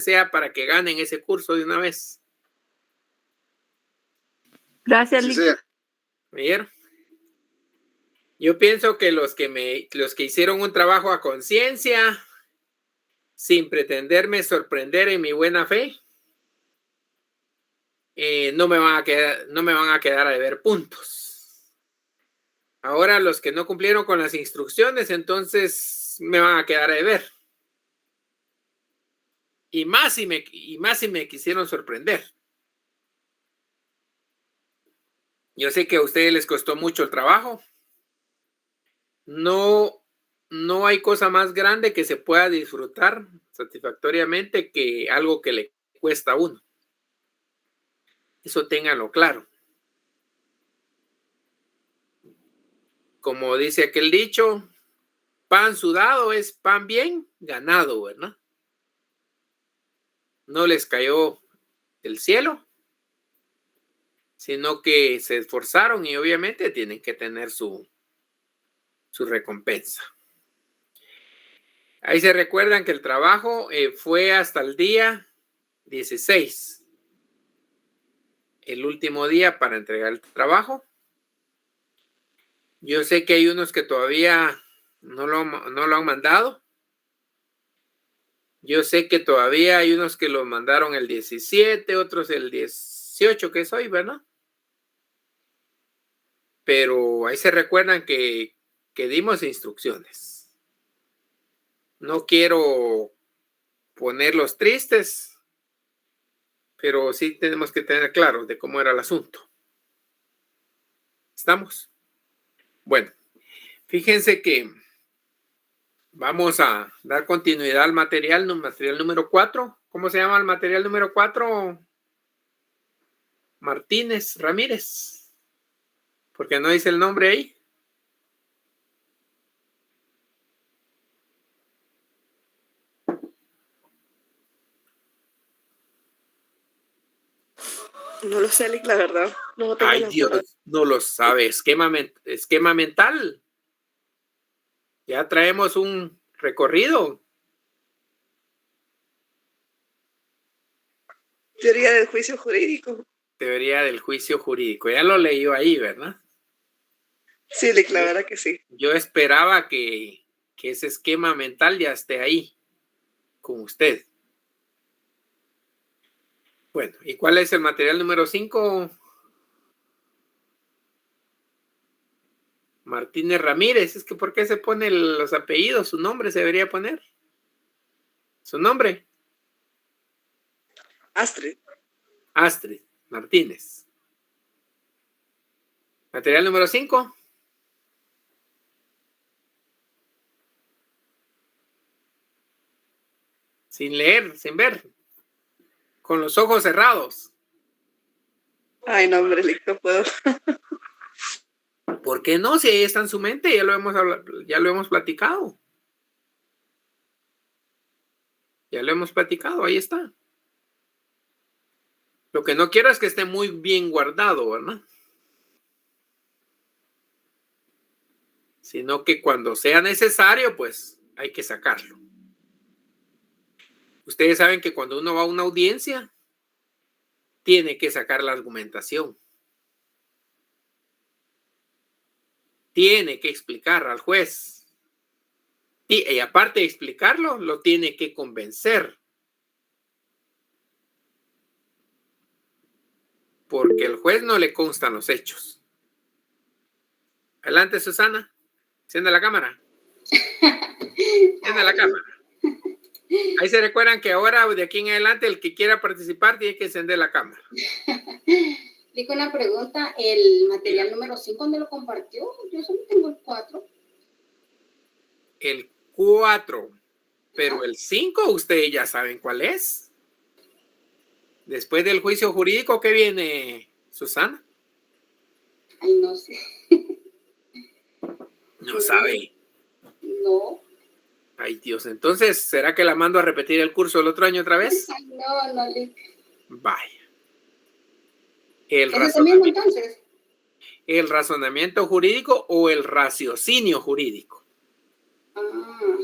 sea para que ganen ese curso de una vez. Gracias, Lic. ¿Vieron? Yo pienso que los que hicieron un trabajo a conciencia, sin pretenderme sorprender en mi buena fe, no me van a quedar a deber puntos. Ahora los que no cumplieron con las instrucciones, entonces me van a quedar a deber. Y más si me quisieron sorprender. Yo sé que a ustedes les costó mucho el trabajo. No hay cosa más grande que se pueda disfrutar satisfactoriamente que algo que le cuesta a uno. Eso ténganlo claro. Como dice aquel dicho, pan sudado es pan bien ganado, ¿verdad? No les cayó del cielo, sino que se esforzaron y obviamente tienen que tener su recompensa. Ahí se recuerdan que el trabajo fue hasta el día 16. El último día para entregar el trabajo. Yo sé que hay unos que todavía no lo han mandado. Yo sé que todavía hay unos que lo mandaron el 17, otros el 18, que es hoy, ¿verdad? Pero ahí se recuerdan que dimos instrucciones. No quiero ponerlos tristes, pero sí tenemos que tener claro de cómo era el asunto. ¿Estamos? Bueno, fíjense que vamos a dar continuidad al material número 4. ¿Cómo se llama el material número 4? Martínez Ramírez. ¿Por qué no dice el nombre ahí? No lo sé, Lic, la verdad. No tengo. Ay, Dios, no lo sabe. Esquema mental. Ya traemos un recorrido. Teoría del juicio jurídico. Teoría del juicio jurídico. Ya lo leyó ahí, ¿verdad? Sí, Lic, la verdad que sí. Yo esperaba que ese esquema mental ya esté ahí con usted. Bueno, ¿y cuál es el material número 5? Martínez Ramírez. Es que ¿por qué se pone los apellidos? Su nombre se debería poner. Su nombre. Astrid Martínez. Material número 5. Sin leer, sin ver. Con los ojos cerrados. Ay, no, hombre, Lic, no puedo. ¿Por qué no? Si ahí está en su mente, ya lo hemos platicado. Ya lo hemos platicado, ahí está. Lo que no quiero es que esté muy bien guardado, ¿verdad? Sino que cuando sea necesario, pues hay que sacarlo. Ustedes saben que cuando uno va a una audiencia, tiene que sacar la argumentación. Tiene que explicar al juez. Y aparte de explicarlo, lo tiene que convencer. Porque al juez no le constan los hechos. Adelante, Susana. Enciende la cámara. Enciende la cámara. Ahí se recuerdan que ahora, de aquí en adelante, el que quiera participar tiene que encender la cámara. Digo una pregunta, el material número 5, ¿dónde lo compartió? Yo solo tengo el 4. El 4, pero el 5 ustedes ya saben cuál es. Después del juicio jurídico, ¿qué viene, Susana? Ay, no sé. No sabe. No. Ay, Dios, entonces, ¿será que la mando a repetir el curso el otro año otra vez? Ay, no, Lic. Vaya. ¿Es ese mismo entonces? ¿El razonamiento jurídico o el raciocinio jurídico? Ah.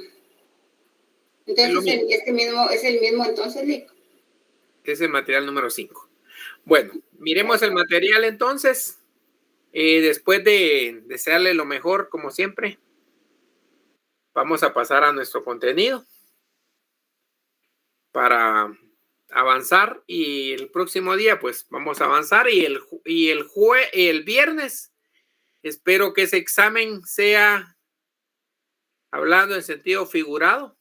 Entonces, es el mismo entonces, Lico. Es el material número 5. Bueno, miremos el material entonces. Después de desearle lo mejor, como siempre, vamos a pasar a nuestro contenido para avanzar, y el próximo día pues vamos a avanzar, y el viernes espero que ese examen sea, hablando en sentido figurado,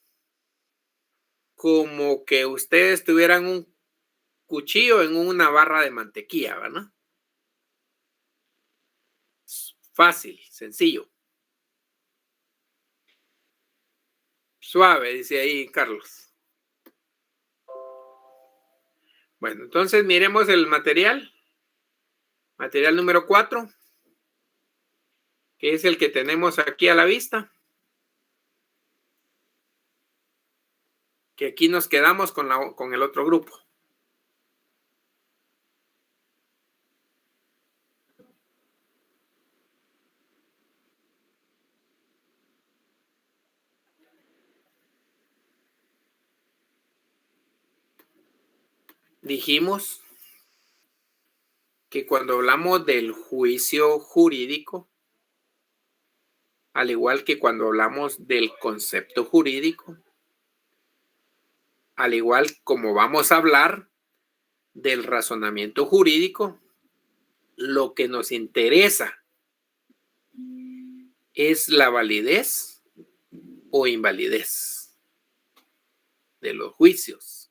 como que ustedes tuvieran un cuchillo en una barra de mantequilla, ¿verdad? Fácil, sencillo. Suave, dice ahí Carlos. Bueno, entonces miremos el material. Material número 4, que es el que tenemos aquí a la vista. Que aquí nos quedamos con el otro grupo. Dijimos que cuando hablamos del juicio jurídico, al igual que cuando hablamos del concepto jurídico, al igual como vamos a hablar del razonamiento jurídico, lo que nos interesa es la validez o invalidez de los juicios.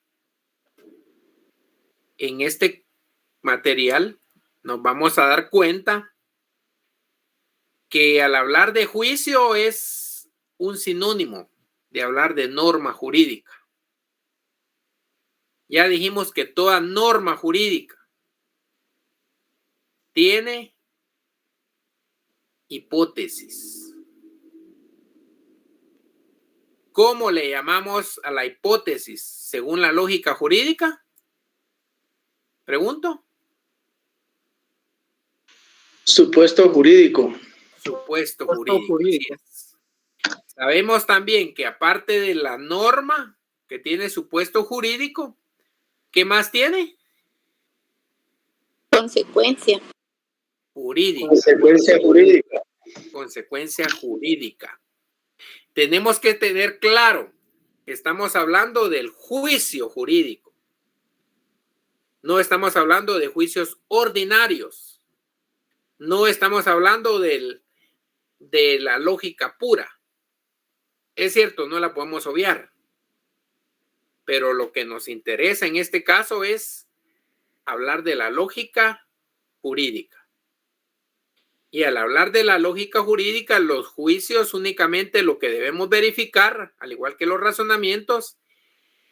En este material nos vamos a dar cuenta que al hablar de juicio es un sinónimo de hablar de norma jurídica. Ya dijimos que toda norma jurídica tiene hipótesis. ¿Cómo le llamamos a la hipótesis según la lógica jurídica? Pregunto. Supuesto jurídico. Supuesto jurídico. Sí. Sabemos también que aparte de la norma que tiene supuesto jurídico, ¿qué más tiene? Consecuencia. Jurídica. Consecuencia jurídica. Consecuencia jurídica. Tenemos que tener claro que estamos hablando del juicio jurídico. No estamos hablando de juicios ordinarios. No estamos hablando de la lógica pura. Es cierto, no la podemos obviar. Pero lo que nos interesa en este caso es hablar de la lógica jurídica. Y al hablar de la lógica jurídica, los juicios únicamente lo que debemos verificar, al igual que los razonamientos,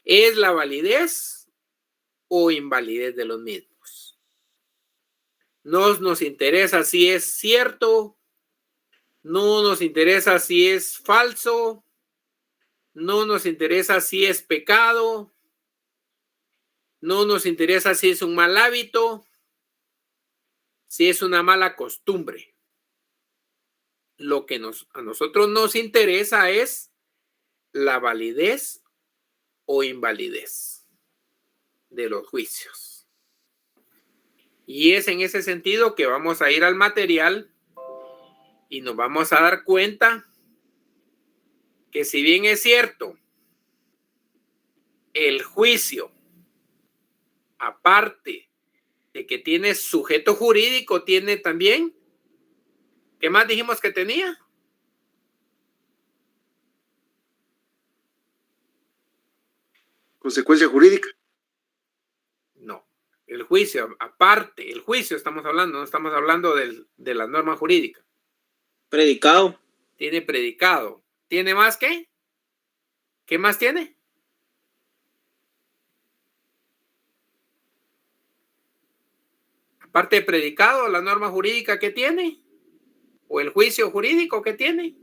es la validez o invalidez de los mismos. No nos interesa si es cierto, no nos interesa si es falso, no nos interesa si es pecado, no nos interesa si es un mal hábito, si es una mala costumbre. Lo que a nosotros nos interesa es la validez o invalidez de los juicios. Y es en ese sentido que vamos a ir al material y nos vamos a dar cuenta que si bien es cierto, el juicio, aparte de que tiene sujeto jurídico, tiene también, ¿qué más dijimos que tenía? Consecuencia jurídica. No, el juicio, aparte, el juicio estamos hablando, no estamos hablando de la norma jurídica. Predicado. Tiene predicado. ¿Tiene más qué? ¿Qué más tiene? Aparte de predicado, la norma jurídica, ¿qué tiene? ¿O el juicio jurídico, qué tiene?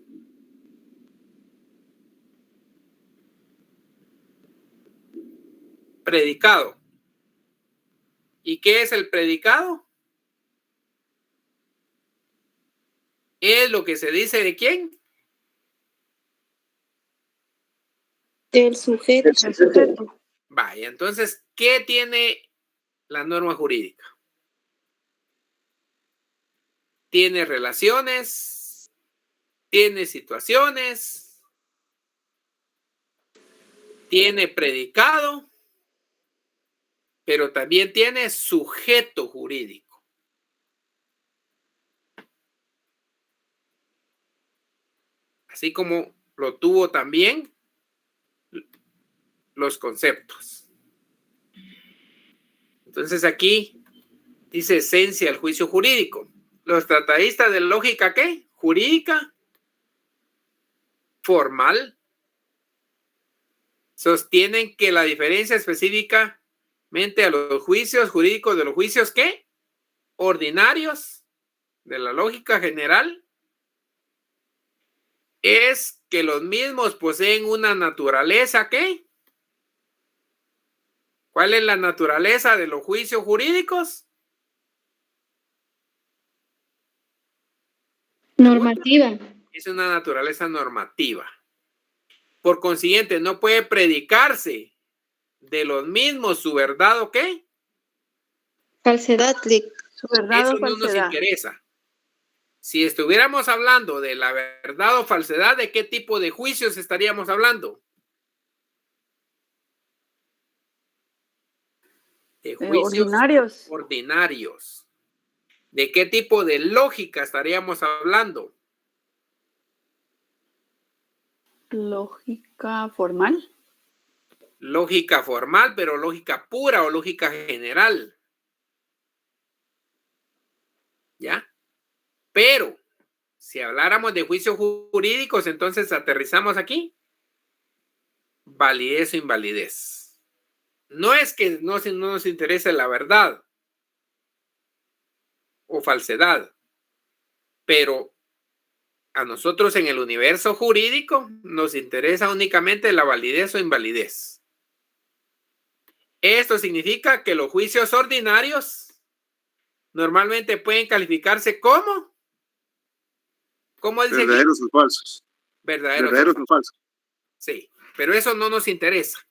Predicado. ¿Y qué es el predicado? Es lo que se dice de quién. El sujeto. El sujeto. Vaya, entonces, ¿qué tiene la norma jurídica? Tiene relaciones, tiene situaciones, tiene predicado, pero también tiene sujeto jurídico. Así como lo tuvo también los conceptos. Entonces aquí dice esencia del juicio jurídico. Los tratadistas de lógica, ¿qué? Jurídica, formal, sostienen que la diferencia específicamente a los juicios jurídicos de los juicios, ¿qué? Ordinarios, de la lógica general, es que los mismos poseen una naturaleza, ¿qué? ¿Cuál es la naturaleza de los juicios jurídicos? Normativa. Es una naturaleza normativa. Por consiguiente, no puede predicarse de los mismos su verdad o qué. Falsedad. Su verdad Eso o no nos falsedad. interesa. Si estuviéramos hablando de la verdad o falsedad, ¿de qué tipo de juicios estaríamos hablando? De juicios ordinarios. ¿De qué tipo de lógica estaríamos hablando? Lógica formal. Lógica formal, pero lógica pura o lógica general. ¿Ya? Pero, si habláramos de juicios jurídicos, entonces aterrizamos aquí. Validez o invalidez. No es que no nos interese la verdad o falsedad, pero a nosotros en el universo jurídico nos interesa únicamente la validez o invalidez. Esto significa que los juicios ordinarios normalmente pueden calificarse como ¿cómo dice verdaderos o falsos. Verdaderos o falsos. Sí, pero eso no nos interesa.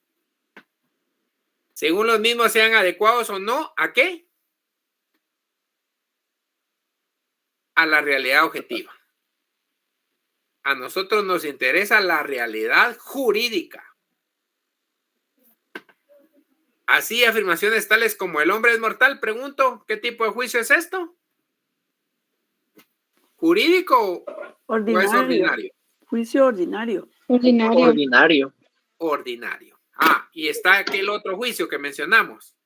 Según los mismos sean adecuados o no, ¿a qué? A la realidad objetiva. A nosotros nos interesa la realidad jurídica. Así, afirmaciones tales como el hombre es mortal, pregunto, ¿qué tipo de juicio es esto? ¿Jurídico Ordinario. o es ordinario? Juicio ordinario. Ordinario. Ordinario. Ah, y está aquel otro juicio que mencionamos.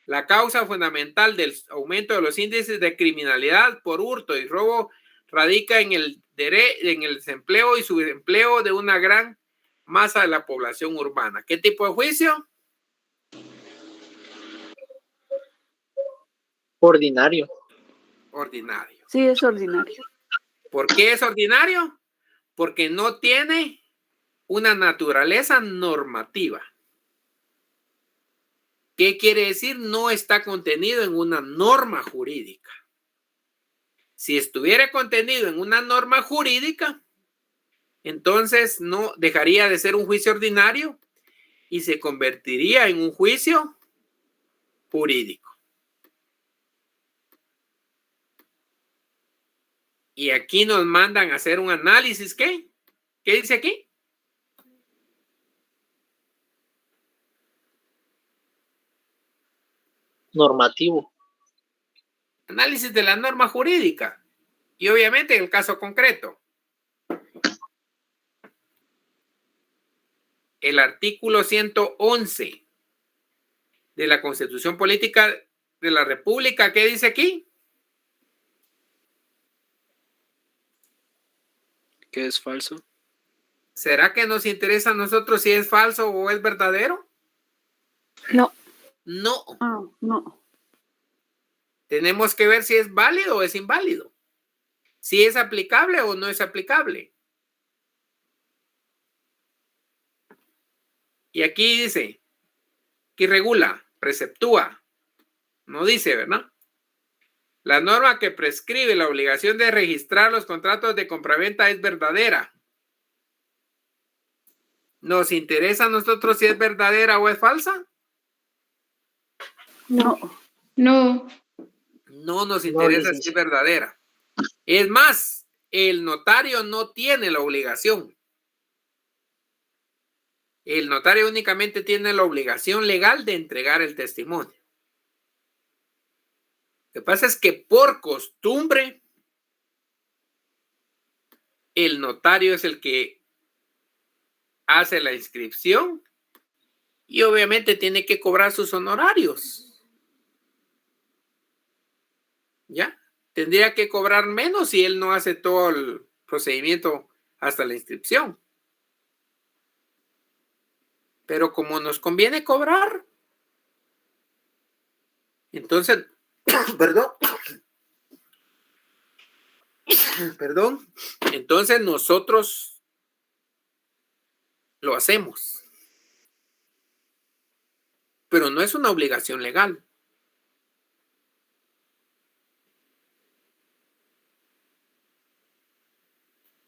La causa fundamental del aumento de los índices de criminalidad por hurto y robo radica en el desempleo y subempleo de una gran masa de la población urbana. ¿Qué tipo de juicio? Ordinario. Ordinario. Sí, es ordinario. ¿Por qué es ordinario? Porque no tiene una naturaleza normativa. ¿Qué quiere decir? No está contenido en una norma jurídica. Si estuviera contenido en una norma jurídica, entonces no dejaría de ser un juicio ordinario y se convertiría en un juicio jurídico. Y aquí nos mandan a hacer un análisis. ¿Qué? ¿Qué dice aquí? Normativo. Análisis de la norma jurídica. Y obviamente el caso concreto. El artículo 111 de la Constitución Política de la República, ¿qué dice aquí? ¿Qué es falso? ¿Será que nos interesa a nosotros si es falso o es verdadero? No. No. No. Tenemos que ver si es válido o es inválido. Si es aplicable o no es aplicable. Y aquí dice que regula, preceptúa. No dice, ¿verdad? La norma que prescribe la obligación de registrar los contratos de compraventa es verdadera. ¿Nos interesa a nosotros si es verdadera o es falsa? No. No. No nos interesa si es verdadera. Es más, el notario no tiene la obligación. El notario únicamente tiene la obligación legal de entregar el testimonio. Lo que pasa es que por costumbre, el notario es el que hace la inscripción y obviamente tiene que cobrar sus honorarios. ¿Ya? Tendría que cobrar menos si él no hace todo el procedimiento hasta la inscripción. Pero como nos conviene cobrar, entonces, perdón, entonces nosotros lo hacemos. Pero no es una obligación legal.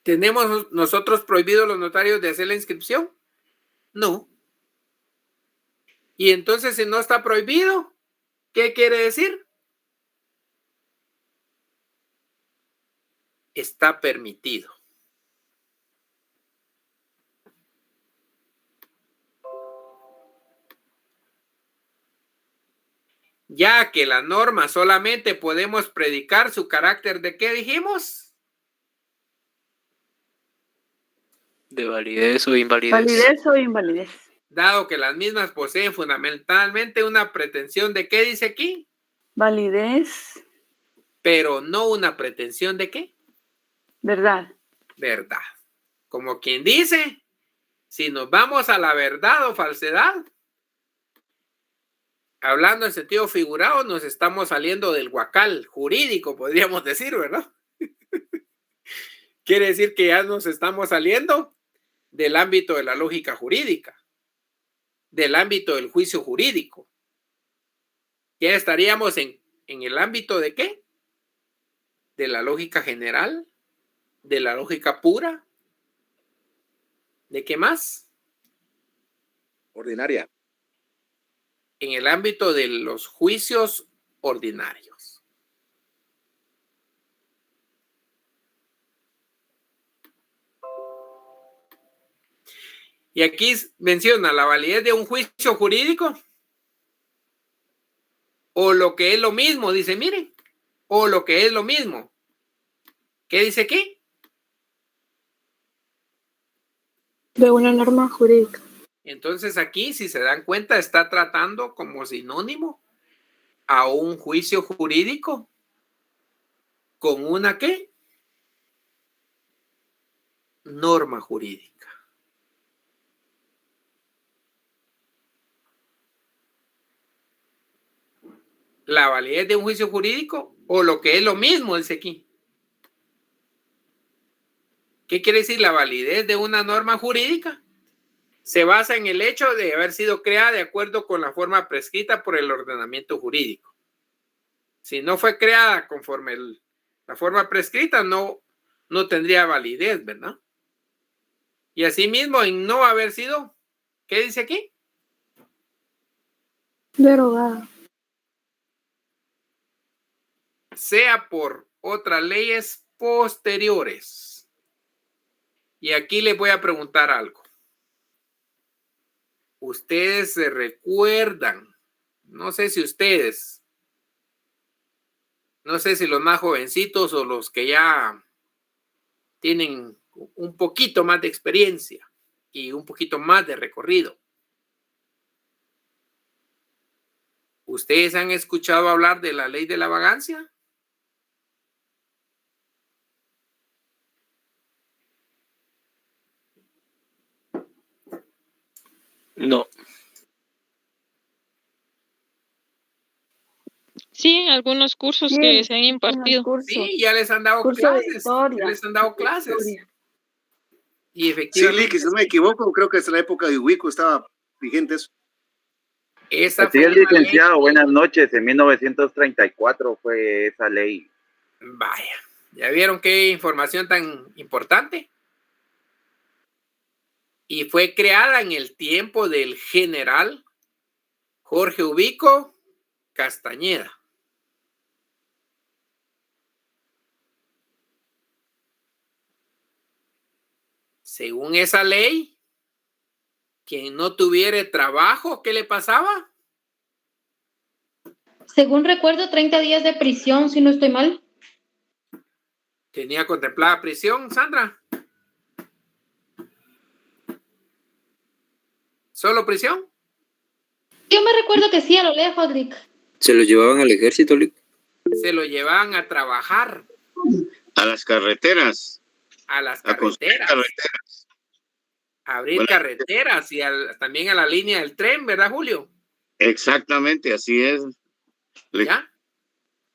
¿Tenemos nosotros prohibido a los notarios de hacer la inscripción? No. Y entonces, si no está prohibido, ¿qué quiere decir? Está permitido. Ya que la norma solamente podemos predicar su carácter de ¿qué dijimos? De validez o invalidez. Validez o invalidez. Dado que las mismas poseen fundamentalmente una pretensión de ¿qué dice aquí? Validez. Pero no una pretensión de ¿qué? Verdad. Verdad. Como quien dice, si nos vamos a la verdad o falsedad, hablando en sentido figurado, nos estamos saliendo del huacal jurídico, podríamos decir, ¿verdad? Quiere decir que ya nos estamos saliendo del ámbito de la lógica jurídica, del ámbito del juicio jurídico. Ya estaríamos en el ámbito de ¿qué? De la lógica general, de la lógica pura. ¿De qué más? Ordinaria. En el ámbito de los juicios ordinarios. Y aquí menciona la validez de un juicio jurídico o lo que es lo mismo, dice, miren, o lo que es lo mismo. ¿Qué dice aquí? De una norma jurídica. Entonces aquí, si se dan cuenta, está tratando como sinónimo a un juicio jurídico con una ¿qué? Norma jurídica. La validez de un juicio jurídico o lo que es lo mismo, dice aquí. ¿Qué quiere decir la validez de una norma jurídica? Se basa en el hecho de haber sido creada de acuerdo con la forma prescrita por el ordenamiento jurídico. Si no fue creada conforme la forma prescrita, no tendría validez, ¿verdad? Y asimismo, en no haber sido, ¿qué dice aquí? Derogada. Sea por otras leyes posteriores. Y aquí les voy a preguntar algo. Ustedes se recuerdan, no sé si ustedes, no sé si los más jovencitos o los que ya tienen un poquito más de experiencia y un poquito más de recorrido. ¿Ustedes han escuchado hablar de la ley de la vagancia? No. Sí, en algunos cursos Sí, que se han en el impartido. curso. Sí, ya les han dado Curso de clases. historia. Ya les han dado clases. Historia. Y Sí, efectivamente. Lick, si no me equivoco, creo que es la época de Huico estaba vigente eso. Esa Así fue es, una licenciado. ley. Buenas noches. En 1934 fue esa ley. Vaya, ¿ya vieron qué información tan importante? y fue creada en el tiempo del general Jorge Ubico Castañeda. Según esa ley, quien no tuviera trabajo, ¿qué le pasaba? Según recuerdo, 30 días de prisión, si no estoy mal. ¿Tenía contemplada prisión, Sandra? ¿Solo prisión? Yo me recuerdo que sí, a lo lejos, Lick. ¿Se lo llevaban al ejército, Lick? Se lo llevaban a trabajar A las carreteras. a las A construir carreteras, a abrir Bueno, carreteras y también a la línea del tren, ¿verdad, Julio? Exactamente, así es. ¿Ya?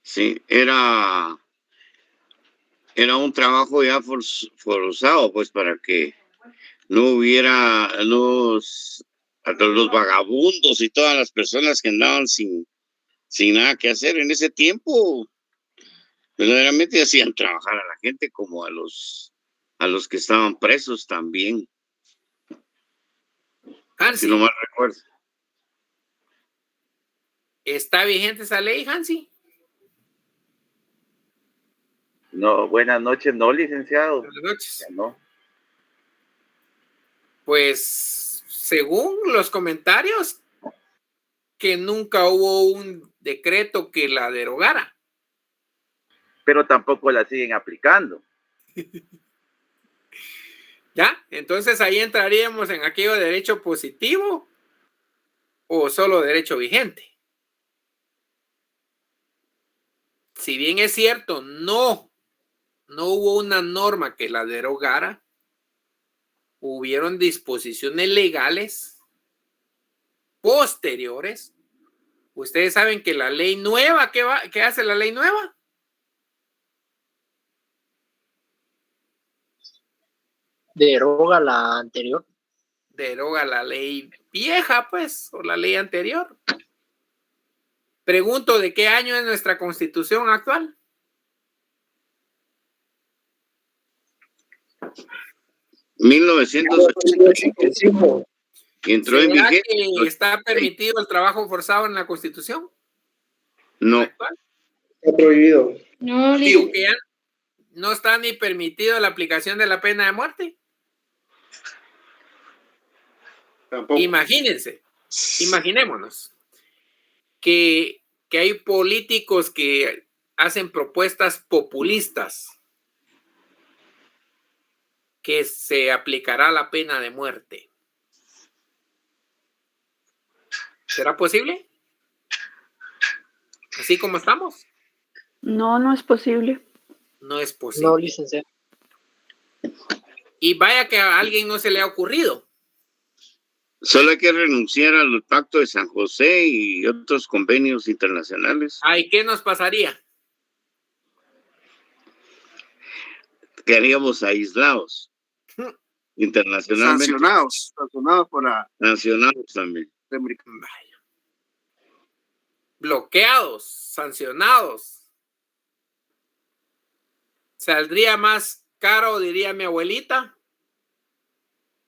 Sí, era un trabajo ya forzado, pues, para que no hubiera los vagabundos y todas las personas que andaban sin nada que hacer en ese tiempo. Verdaderamente hacían trabajar a la gente como a los que estaban presos también. Hansi, Si no mal recuerdo. ¿está vigente esa ley, Hansi? No, buenas noches, no, licenciado. Buenas noches. Ya no. Pues, según los comentarios, que nunca hubo un decreto que la derogara. Pero tampoco la siguen aplicando. ¿Ya? Entonces ahí entraríamos en aquello de derecho positivo o solo derecho vigente. Si bien es cierto, no hubo una norma que la derogara, hubieron disposiciones legales posteriores. Ustedes saben que la ley nueva, ¿qué hace la ley nueva? Deroga la anterior. Deroga la ley vieja, pues, o la ley anterior. Pregunto, ¿de qué año es nuestra Constitución actual? ¿1985? Entró en ¿Será vigencia. que está permitido el trabajo forzado en la Constitución? No. ¿Actual? Está prohibido. No, Digo que ya no está ni permitido la aplicación de la pena de muerte. Tampoco. Imagínense, imaginémonos que hay políticos que hacen propuestas populistas que se aplicará la pena de muerte. ¿Será posible? ¿Así como estamos? No, no es posible. No es posible. No, licenciado. Y vaya que a alguien no se le ha ocurrido. Solo hay que renunciar al Pacto de San José y otros convenios internacionales. Ay, ¿qué nos pasaría? Quedaríamos aislados internacionalmente. Sancionados por la Sancionados también. Vaya. Bloqueados, sancionados. Saldría más caro, diría mi abuelita,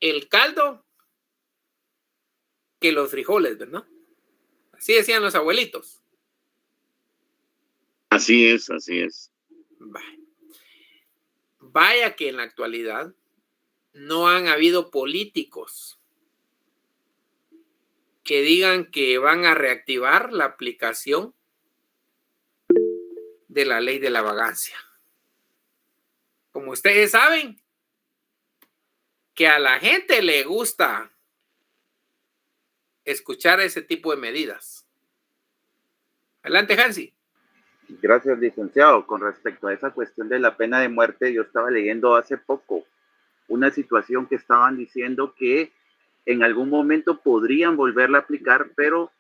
el caldo que los frijoles, ¿verdad? Así decían los abuelitos. Así es, así es. Vaya que en la actualidad no han habido políticos que digan que van a reactivar la aplicación de la ley de la vagancia. Como ustedes saben, que a la gente le gusta escuchar ese tipo de medidas. Adelante, Hansi. Gracias, licenciado. Con respecto a esa cuestión de la pena de muerte, yo estaba leyendo hace poco una situación que estaban diciendo que en algún momento podrían volverla a aplicar, pero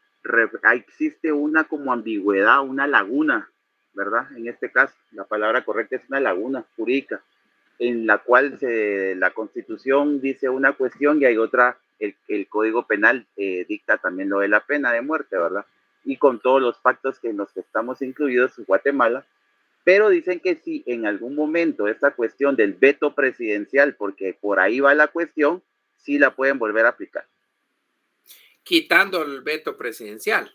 existe una como ambigüedad, una laguna, ¿verdad? En este caso, la palabra correcta es una laguna jurídica, en la cual la Constitución dice una cuestión y hay otra, el Código Penal dicta también lo de la pena de muerte, ¿verdad? Y con todos los pactos en los que estamos incluidos, Guatemala, pero dicen que si en algún momento esta cuestión del veto presidencial, porque por ahí va la cuestión, sí la pueden volver a aplicar. Quitando el veto presidencial.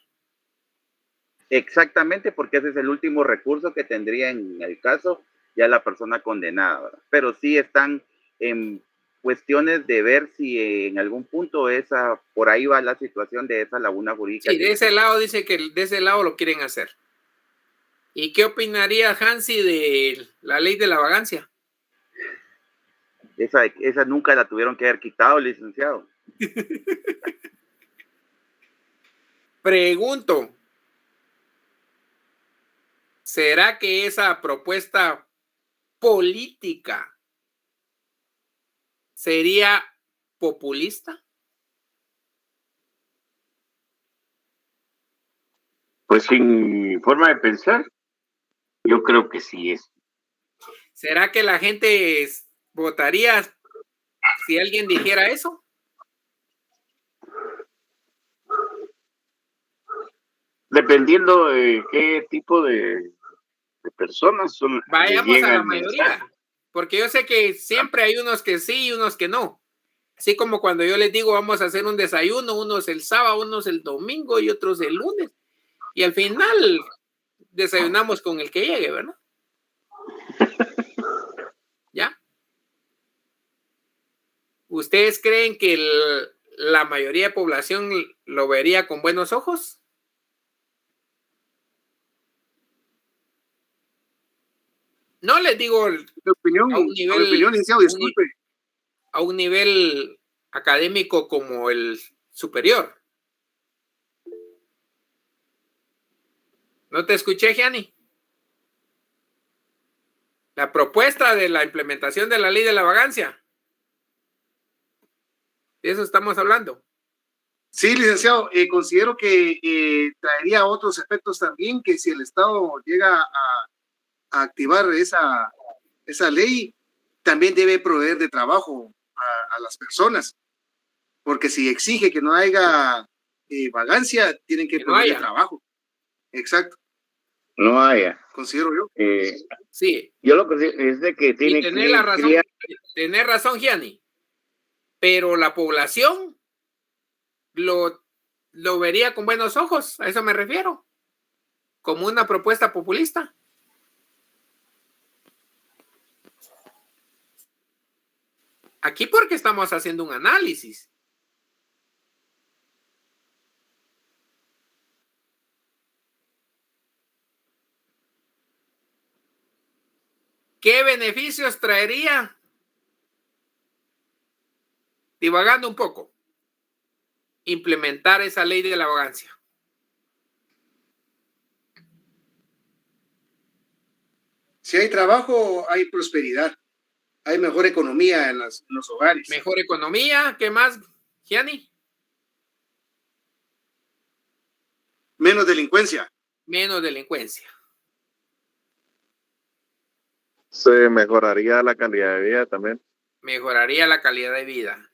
Exactamente, porque ese es el último recurso que tendría en el caso ya la persona condenada, ¿verdad? Pero sí están en cuestiones de ver si en algún punto por ahí va la situación de esa laguna jurídica. Sí, de ese lado dice que de ese lado lo quieren hacer. ¿Y qué opinaría Hansi de la ley de la vagancia? Esa nunca la tuvieron que haber quitado, licenciado. Pregunto, ¿será que esa propuesta política sería populista? Pues sin forma de pensar, yo creo que sí es. ¿Será que la gente votaría si alguien dijera eso? Dependiendo de qué tipo de personas son. Vayamos a la mayoría, porque yo sé que siempre hay unos que sí y unos que no. Así como cuando yo les digo vamos a hacer un desayuno, unos el sábado, unos el domingo y otros el lunes. Y al final desayunamos con el que llegue, ¿verdad? ¿Ya? ¿Ustedes creen que la mayoría de población lo vería con buenos ojos? No les digo opinión, licenciado, disculpe. A un nivel académico como el superior. ¿No te escuché, Gianni? La propuesta de la implementación de la ley de la vagancia. De eso estamos hablando. Sí, licenciado, considero que traería otros efectos también, que si el Estado llega a activar esa ley, también debe proveer de trabajo a las personas, porque si exige que no haya vagancia, tienen que proveer de trabajo. Exacto. No haya. Considero yo. Sí. Yo lo que es de que tiene que tener razón, Gianni. Pero la población lo vería con buenos ojos, a eso me refiero. Como una propuesta populista. Aquí porque estamos haciendo un análisis. ¿Qué beneficios traería? Divagando un poco. Implementar esa ley de la vagancia. Si hay trabajo, hay prosperidad. Hay mejor economía en los hogares. Mejor economía, ¿qué más, Gianni? Menos delincuencia. Menos delincuencia. Se mejoraría la calidad de vida también. Mejoraría la calidad de vida.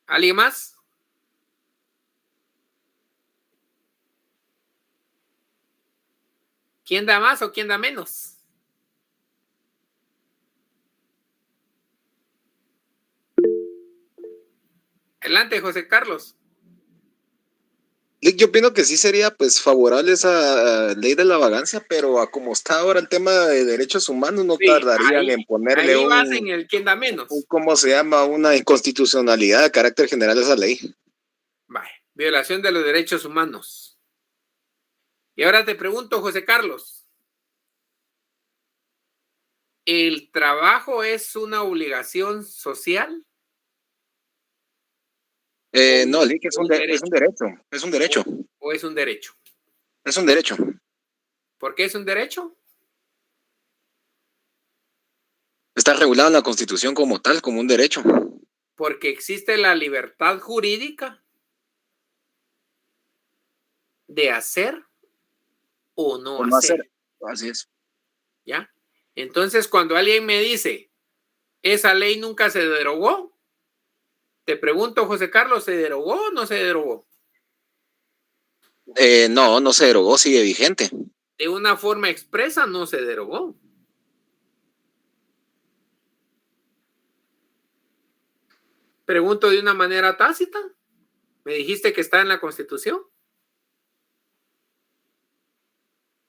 ¿Alguien más? ¿Quién da más o quién da menos? Adelante, José Carlos. Yo opino que sí sería pues favorable esa ley de la vagancia, pero a como está ahora el tema de derechos humanos, no tardarían en ponerle en el quién da menos. ¿Cómo se llama? Una inconstitucionalidad de carácter general a esa ley. Vale. Violación de los derechos humanos. Y ahora te pregunto, José Carlos. ¿El trabajo es una obligación social? No, que es un derecho. Es un derecho. ¿O es un derecho? Es un derecho. ¿Por qué es un derecho? Está regulado en la Constitución como tal, como un derecho. Porque existe la libertad jurídica de hacer o no hacer. Así es. ¿Ya? Entonces, cuando alguien me dice, esa ley nunca se derogó, te pregunto, José Carlos, ¿se derogó o no se derogó? No se derogó, sigue vigente. De una forma expresa no se derogó. Pregunto de una manera tácita. ¿Me dijiste que está en la Constitución?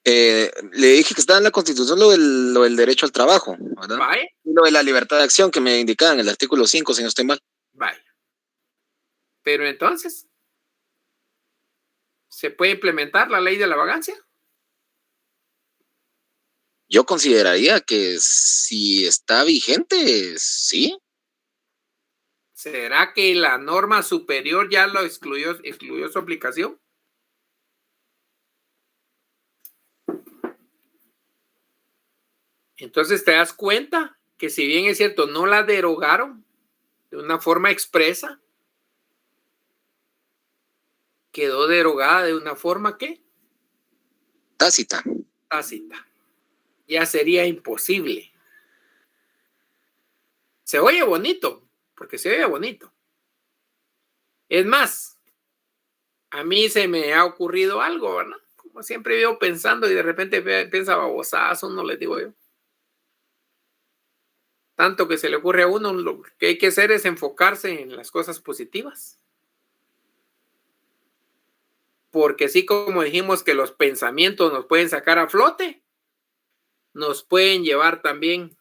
Le dije que estaba en la Constitución lo del derecho al trabajo, ¿verdad? Vaya. Y lo de la libertad de acción que me indicaba en el artículo 5, si no estoy mal. Vaya. Pero entonces, ¿se puede implementar la ley de la vagancia? Yo consideraría que si está vigente, sí. ¿Será que la norma superior ya lo excluyó su aplicación? Entonces te das cuenta que si bien es cierto, no la derogaron de una forma expresa, quedó derogada de una forma ¿qué? Tácita. Tácita. Ya sería imposible. Se oye bonito, porque se oye bonito. Es más, a mí se me ha ocurrido algo, ¿verdad? Como siempre vivo pensando y de repente piensa babosazo, no les digo yo. Tanto que se le ocurre a uno, lo que hay que hacer es enfocarse en las cosas positivas. Porque así como dijimos que los pensamientos nos pueden sacar a flote, nos pueden llevar también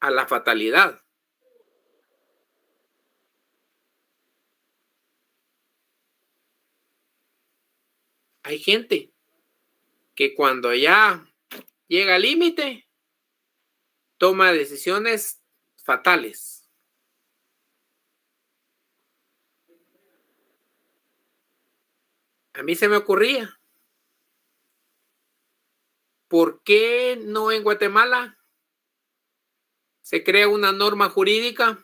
a la fatalidad. Hay gente que cuando ya llega al límite, toma decisiones fatales. A mí se me ocurría, ¿por qué no en Guatemala se crea una norma jurídica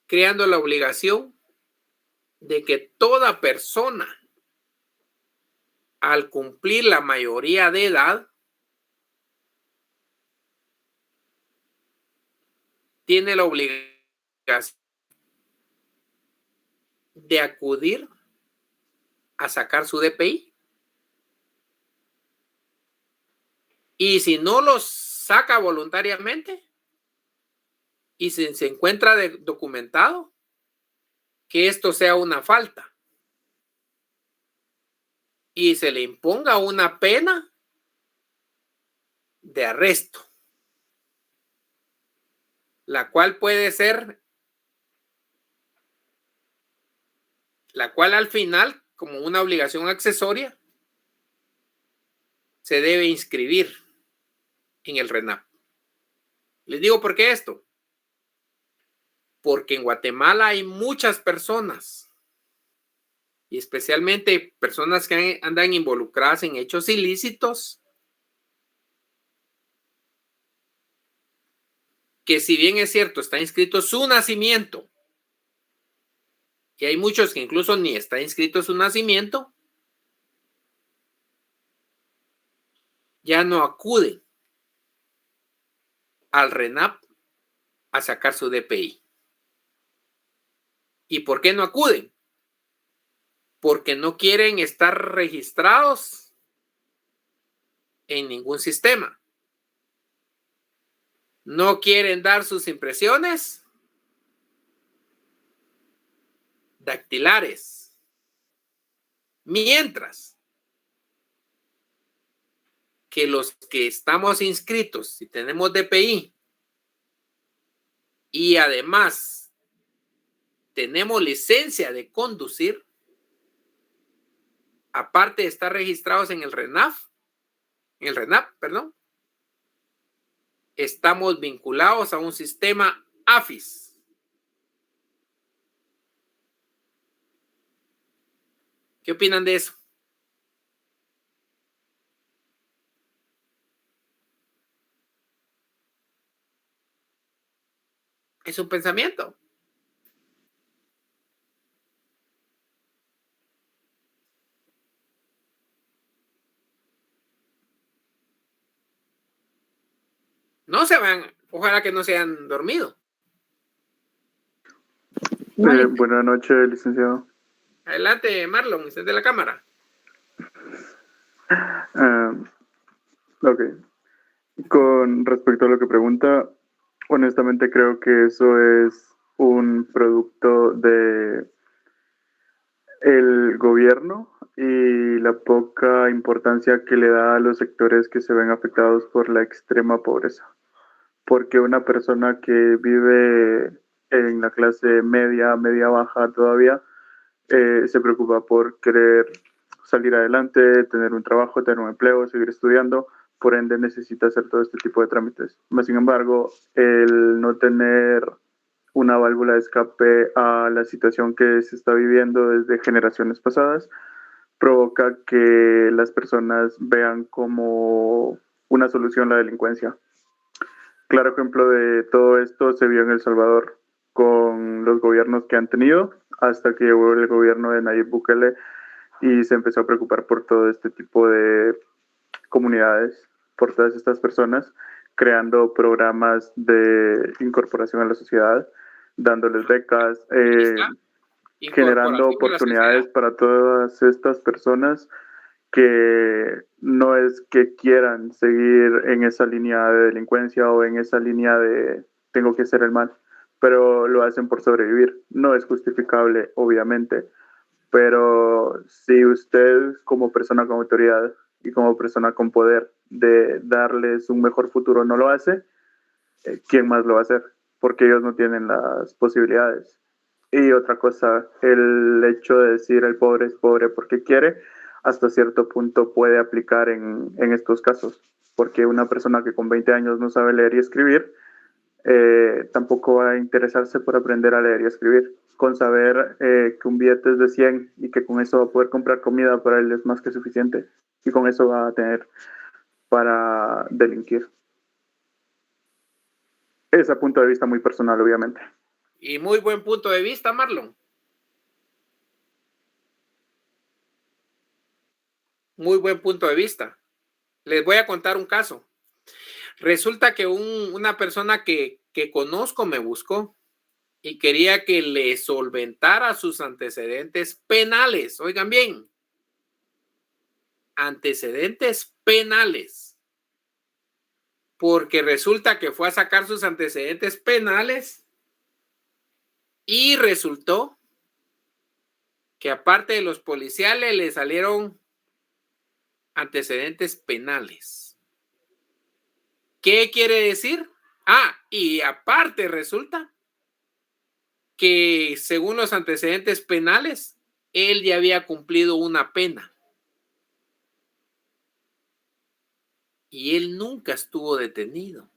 creando la obligación de que toda persona al cumplir la mayoría de edad tiene la obligación de acudir a sacar su DPI? Y si no los saca voluntariamente y si se encuentra documentado, que esto sea una falta y se le imponga una pena de arresto, la cual al final, como una obligación accesoria, se debe inscribir en el RENAP. Les digo por qué esto. Porque en Guatemala hay muchas personas, y especialmente personas que andan involucradas en hechos ilícitos, que si bien es cierto, está inscrito su nacimiento, y hay muchos que incluso ni está inscrito su nacimiento, ya no acuden al RENAP a sacar su DPI. ¿Y por qué no acuden? Porque no quieren estar registrados en ningún sistema. No quieren dar sus impresiones dactilares. Mientras que los que estamos inscritos, si tenemos DPI, y además tenemos licencia de conducir, aparte de estar registrados en el RENAP, estamos vinculados a un sistema AFIS. ¿Qué opinan de eso? Es un pensamiento. No se van, ojalá que no se hayan dormido. Buenas noches, licenciado. Adelante, Marlon, usted de la cámara. Ok. Con respecto a lo que pregunta, honestamente creo que eso es un producto de el gobierno y la poca importancia que le da a los sectores que se ven afectados por la extrema pobreza. Porque una persona que vive en la clase media, media baja todavía, se preocupa por querer salir adelante, tener un trabajo, tener un empleo, seguir estudiando, por ende necesita hacer todo este tipo de trámites. Sin embargo, el no tener una válvula de escape a la situación que se está viviendo desde generaciones pasadas provoca que las personas vean como una solución la delincuencia. Claro ejemplo de todo esto se vio en El Salvador con los gobiernos que han tenido hasta que llegó el gobierno de Nayib Bukele y se empezó a preocupar por todo este tipo de comunidades, por todas estas personas, creando programas de incorporación a la sociedad, dándoles becas, generando oportunidades para todas estas personas que no es que quieran seguir en esa línea de delincuencia o en esa línea de tengo que hacer el mal, pero lo hacen por sobrevivir. No es justificable, obviamente, pero si usted como persona con autoridad y como persona con poder de darles un mejor futuro no lo hace, ¿quién más lo va a hacer? Porque ellos no tienen las posibilidades. Y otra cosa, el hecho de decir el pobre es pobre porque quiere, hasta cierto punto puede aplicar en estos casos, porque una persona que con 20 años no sabe leer y escribir, tampoco va a interesarse por aprender a leer y escribir. Con saber que un billete es de 100 y que con eso va a poder comprar comida, para él es más que suficiente, y con eso va a tener para delinquir. Ese punto de vista muy personal, obviamente. Y muy buen punto de vista, Marlon. Muy buen punto de vista. Les voy a contar un caso. Resulta que una persona que conozco me buscó y quería que le solventara sus antecedentes penales. Oigan bien. Antecedentes penales. Porque resulta que fue a sacar sus antecedentes penales y resultó que aparte de los policiales le salieron antecedentes penales. ¿Qué quiere decir? Y aparte resulta que según los antecedentes penales, él ya había cumplido una pena. Y él nunca estuvo detenido.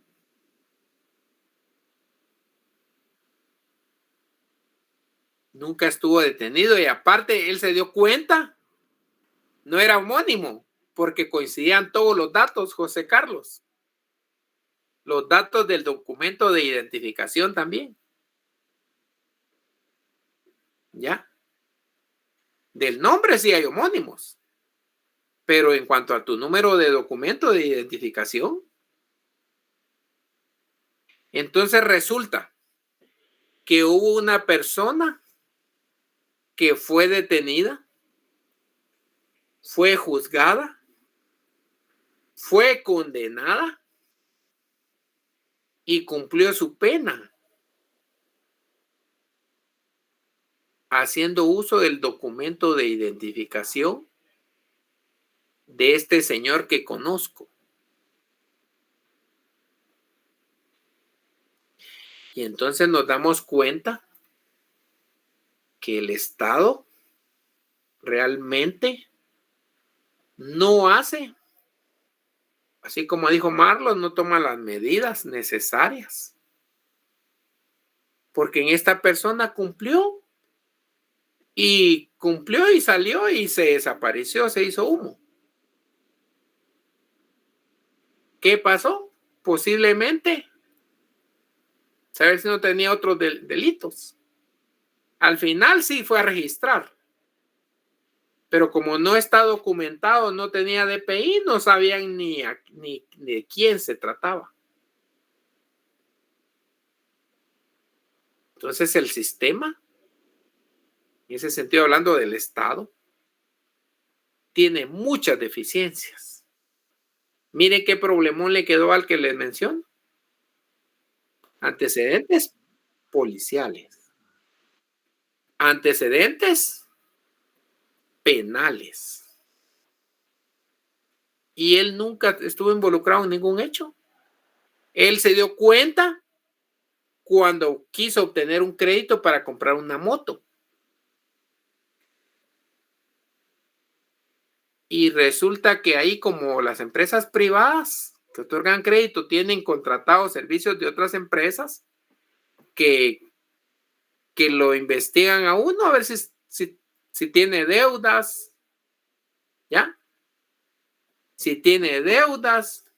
Nunca estuvo detenido y aparte él se dio cuenta, no era homónimo, porque coincidían todos los datos, José Carlos. Los datos del documento de identificación también. ¿Ya? Del nombre sí hay homónimos. Pero en cuanto a tu número de documento de identificación, entonces resulta que hubo una persona que fue detenida, fue juzgada, fue condenada y cumplió su pena haciendo uso del documento de identificación de este señor que conozco. Y entonces nos damos cuenta que el Estado realmente no hace, así como dijo Marlon, no toma las medidas necesarias. Porque en esta persona cumplió y salió y se desapareció, se hizo humo. ¿Qué pasó? Posiblemente, saber si no tenía otros delitos. Al final sí fue a registrar. Pero como no está documentado, no tenía DPI, no sabían ni de quién se trataba. Entonces el sistema, en ese sentido hablando del Estado, tiene muchas deficiencias. Miren qué problemón le quedó al que les menciono. Antecedentes policiales, antecedentes penales. Y él nunca estuvo involucrado en ningún hecho. Él se dio cuenta cuando quiso obtener un crédito para comprar una moto. Y resulta que ahí, como las empresas privadas que otorgan crédito tienen contratados servicios de otras empresas que lo investigan a uno a ver si tiene deudas, ¿ya? Si tiene deudas,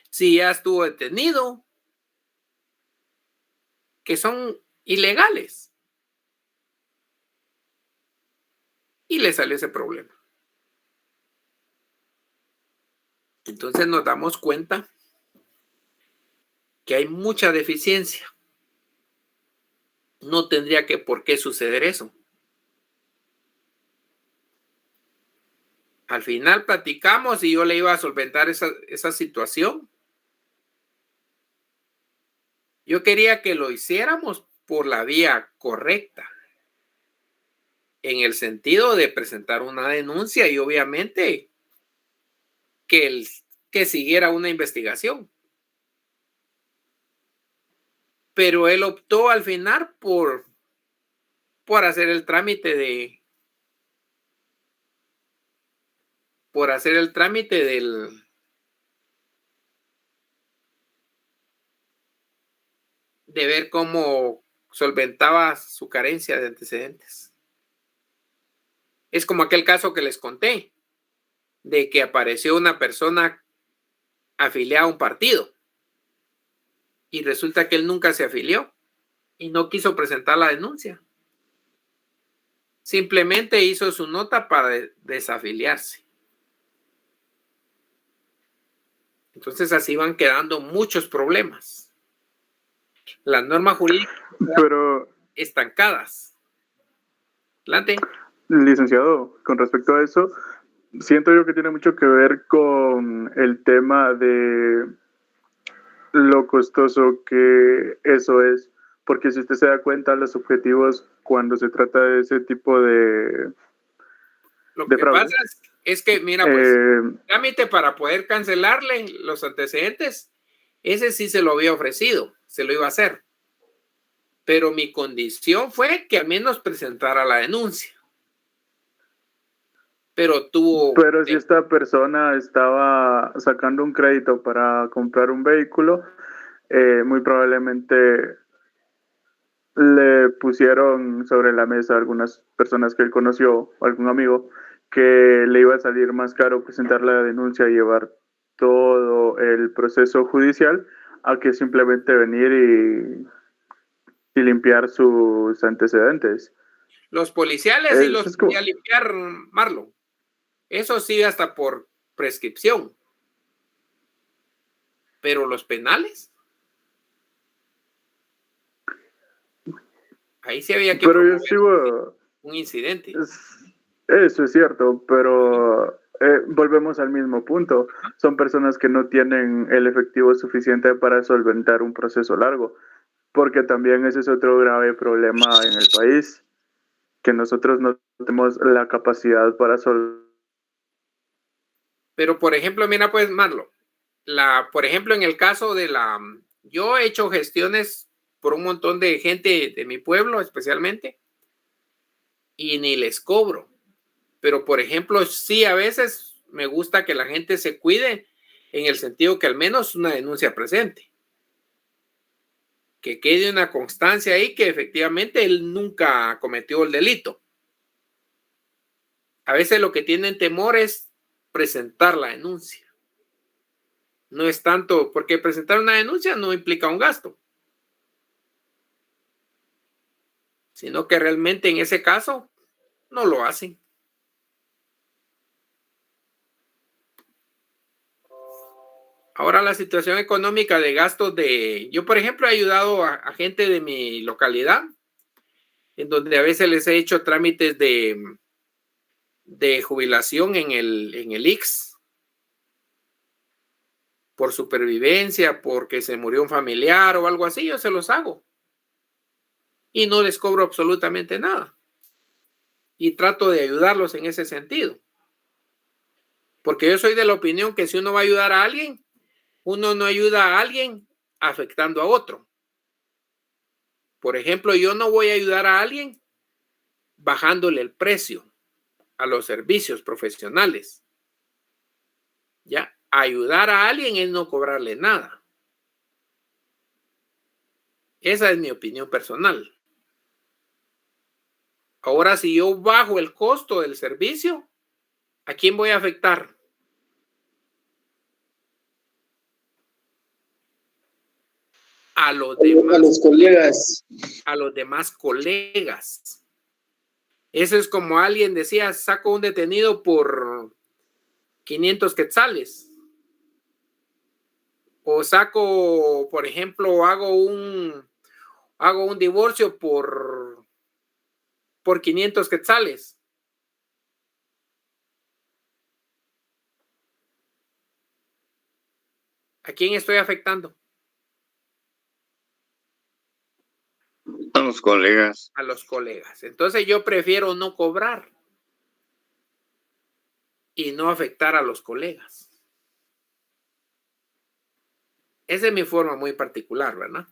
si ya estuvo detenido, que son ilegales. Y le salió ese problema. Entonces nos damos cuenta que hay mucha deficiencia. No tendría por qué suceder eso. Al final platicamos y yo le iba a solventar esa situación. Yo quería que lo hiciéramos por la vía correcta, en el sentido de presentar una denuncia y obviamente que siguiera una investigación. Pero él optó al final por hacer el trámite de ver cómo solventaba su carencia de antecedentes. Es como aquel caso que les conté, de que apareció una persona afiliada a un partido y resulta que él nunca se afilió y no quiso presentar la denuncia. Simplemente hizo su nota para desafiliarse. Entonces así van quedando muchos problemas. Las normas jurídicas estancadas. Adelante. Licenciado, con respecto a eso, siento yo que tiene mucho que ver con el tema de lo costoso que eso es, porque si usted se da cuenta, los objetivos cuando se trata de ese tipo de Lo que fraude, pasa es que, mira, pues, trámite para poder cancelarle los antecedentes, ese sí se lo había ofrecido, se lo iba a hacer. Pero mi condición fue que al menos presentara la denuncia. Pero si esta persona estaba sacando un crédito para comprar un vehículo, muy probablemente le pusieron sobre la mesa a algunas personas que él conoció, algún amigo, que le iba a salir más caro presentar la denuncia y llevar todo el proceso judicial a que simplemente venir y limpiar sus antecedentes. Los policiales sí los podía limpiar, Marlon. Eso sí, hasta por prescripción. Pero los penales, ahí sí había que un incidente. Eso es cierto, pero volvemos al mismo punto. Son personas que no tienen el efectivo suficiente para solventar un proceso largo, porque también ese es otro grave problema en el país, que nosotros no tenemos la capacidad para solventar. Pero, por ejemplo, mira, pues, Marlon, por ejemplo, en el caso yo he hecho gestiones por un montón de gente de mi pueblo, especialmente, y ni les cobro. Pero, por ejemplo, sí, a veces me gusta que la gente se cuide en el sentido que al menos una denuncia presente. Que quede una constancia ahí que efectivamente él nunca cometió el delito. A veces lo que tienen temor es presentar la denuncia. No es tanto, porque presentar una denuncia no implica un gasto, sino que realmente en ese caso no lo hacen. Ahora la situación económica de gastos yo por ejemplo he ayudado a gente de mi localidad, en donde a veces les he hecho trámites de jubilación en el IX, por supervivencia, porque se murió un familiar o algo así, yo se los hago. y no les cobro absolutamente nada. Y trato de ayudarlos en ese sentido. Porque yo soy de la opinión que si uno va a ayudar a alguien, uno no ayuda a alguien afectando a otro. Por ejemplo, yo no voy a ayudar a alguien bajándole el precio a los servicios profesionales. Ya, ayudar a alguien es no cobrarle nada. Esa es mi opinión personal. Ahora, si yo bajo el costo del servicio, ¿a quién voy a afectar? A los demás, a los colegas. A los demás colegas. Eso es como alguien decía, saco un detenido por 500 quetzales. O saco, por ejemplo, hago un divorcio por 500 quetzales. ¿A quién estoy afectando? A los colegas. A los colegas. Entonces yo prefiero no cobrar y no afectar a los colegas. Esa es mi forma muy particular, ¿verdad?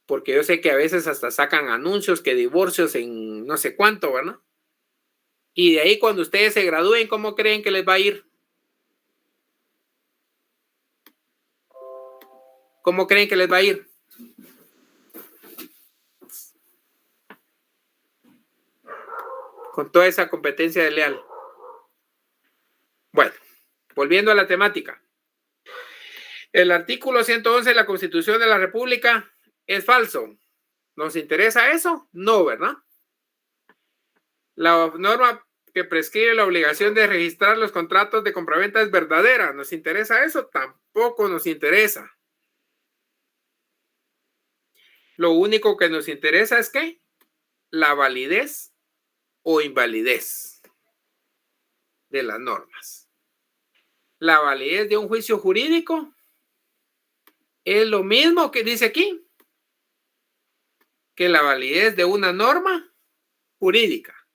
Porque yo sé que a veces hasta sacan anuncios que divorcios en no sé cuánto, ¿verdad? Y de ahí cuando ustedes se gradúen, ¿cómo creen que les va a ir? ¿Cómo creen que les va a ir? Con toda esa competencia desleal. Bueno, volviendo a la temática. El artículo 111 de la Constitución de la República es falso. ¿Nos interesa eso? No, ¿verdad? La norma que prescribe la obligación de registrar los contratos de compraventa es verdadera. ¿Nos interesa eso? Tampoco nos interesa. Lo único que nos interesa es ¿qué? La validez o invalidez de las normas. La validez de un juicio jurídico es lo mismo que dice aquí, que la validez de una norma jurídica,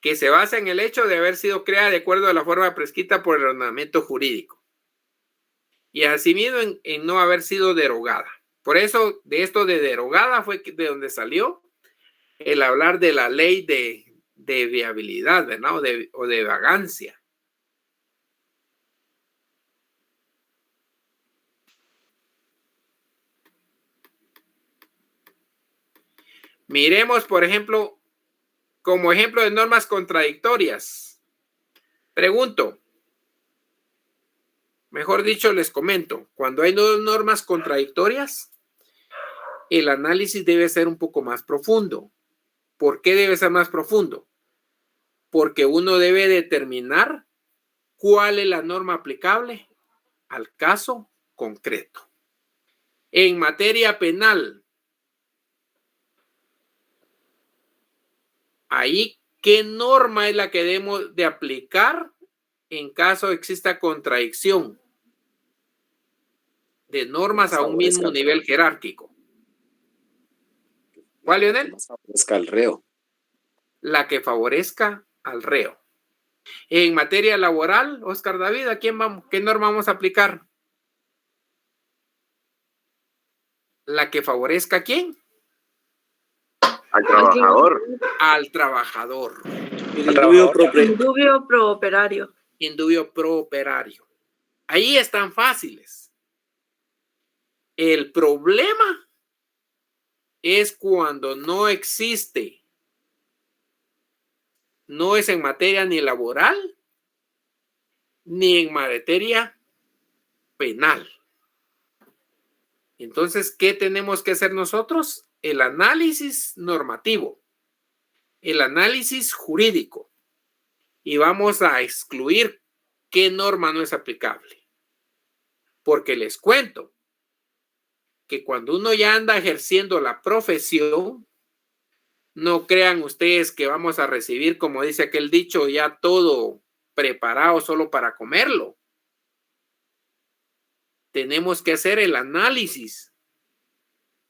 que se basa en el hecho de haber sido creada de acuerdo a la forma prescrita por el ordenamiento jurídico y asimismo en no haber sido derogada. Por eso, de esto de derogada fue de donde salió el hablar de la ley de viabilidad, ¿verdad? O de vagancia. Miremos, por ejemplo, como ejemplo de normas contradictorias. Pregunto, mejor dicho, les comento, cuando hay dos normas contradictorias, el análisis debe ser un poco más profundo. ¿Por qué debe ser más profundo? Porque uno debe determinar cuál es la norma aplicable al caso concreto. En materia penal, ahí, ¿qué norma es la que debemos de aplicar en caso exista contradicción de normas a un mismo nivel jerárquico? ¿Cuál, Leonel? Favorezca al reo. La que favorezca al reo. En materia laboral, Oscar David, ¿a quién vamos? ¿Qué norma vamos a aplicar? La que favorezca ¿a quién? Al trabajador. Al trabajador. Indubio pro operario. Indubio pro operario. Ahí están fáciles. El problema es cuando no existe, no es en materia ni laboral, ni en materia penal. Entonces, ¿qué tenemos que hacer nosotros? El análisis normativo, el análisis jurídico, y vamos a excluir qué norma no es aplicable. Porque les cuento que cuando uno ya anda ejerciendo la profesión, no crean ustedes que vamos a recibir, como dice aquel dicho, ya todo preparado solo para comerlo. Tenemos que hacer el análisis.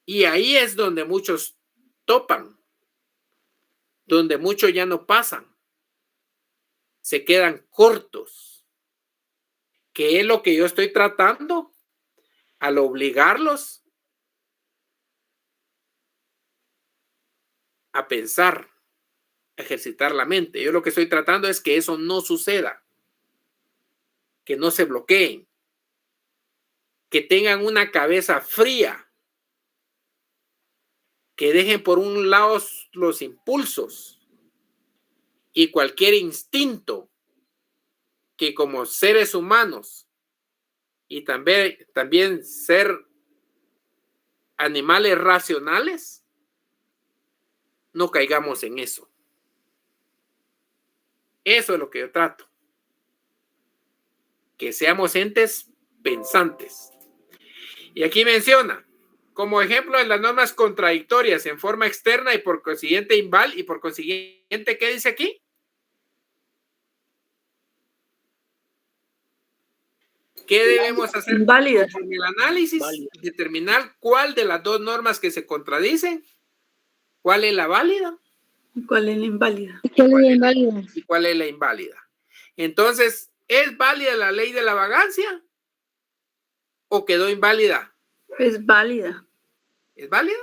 Y ahí es donde muchos topan, donde muchos ya no pasan, se quedan cortos, que es lo que yo estoy tratando al obligarlos a pensar, a ejercitar la mente. Yo lo que estoy tratando es que eso no suceda, que no se bloqueen, que tengan una cabeza fría, que dejen por un lado los impulsos y cualquier instinto que como seres humanos y también ser animales racionales, no caigamos en eso. Eso es lo que yo trato. Que seamos entes pensantes. Y aquí menciona, como ejemplo de las normas contradictorias en forma externa y por consiguiente inválida, y por consiguiente, ¿qué dice aquí? ¿Qué debemos hacer? Inválidas. En el análisis, determinar cuál de las dos normas que se contradicen, cuál es la válida. ¿Cuál es la inválida? ¿Cuál es la inválida? Y cuál es la inválida. Entonces, ¿es válida la ley de la vagancia? ¿O quedó inválida? Es válida. ¿Es válida?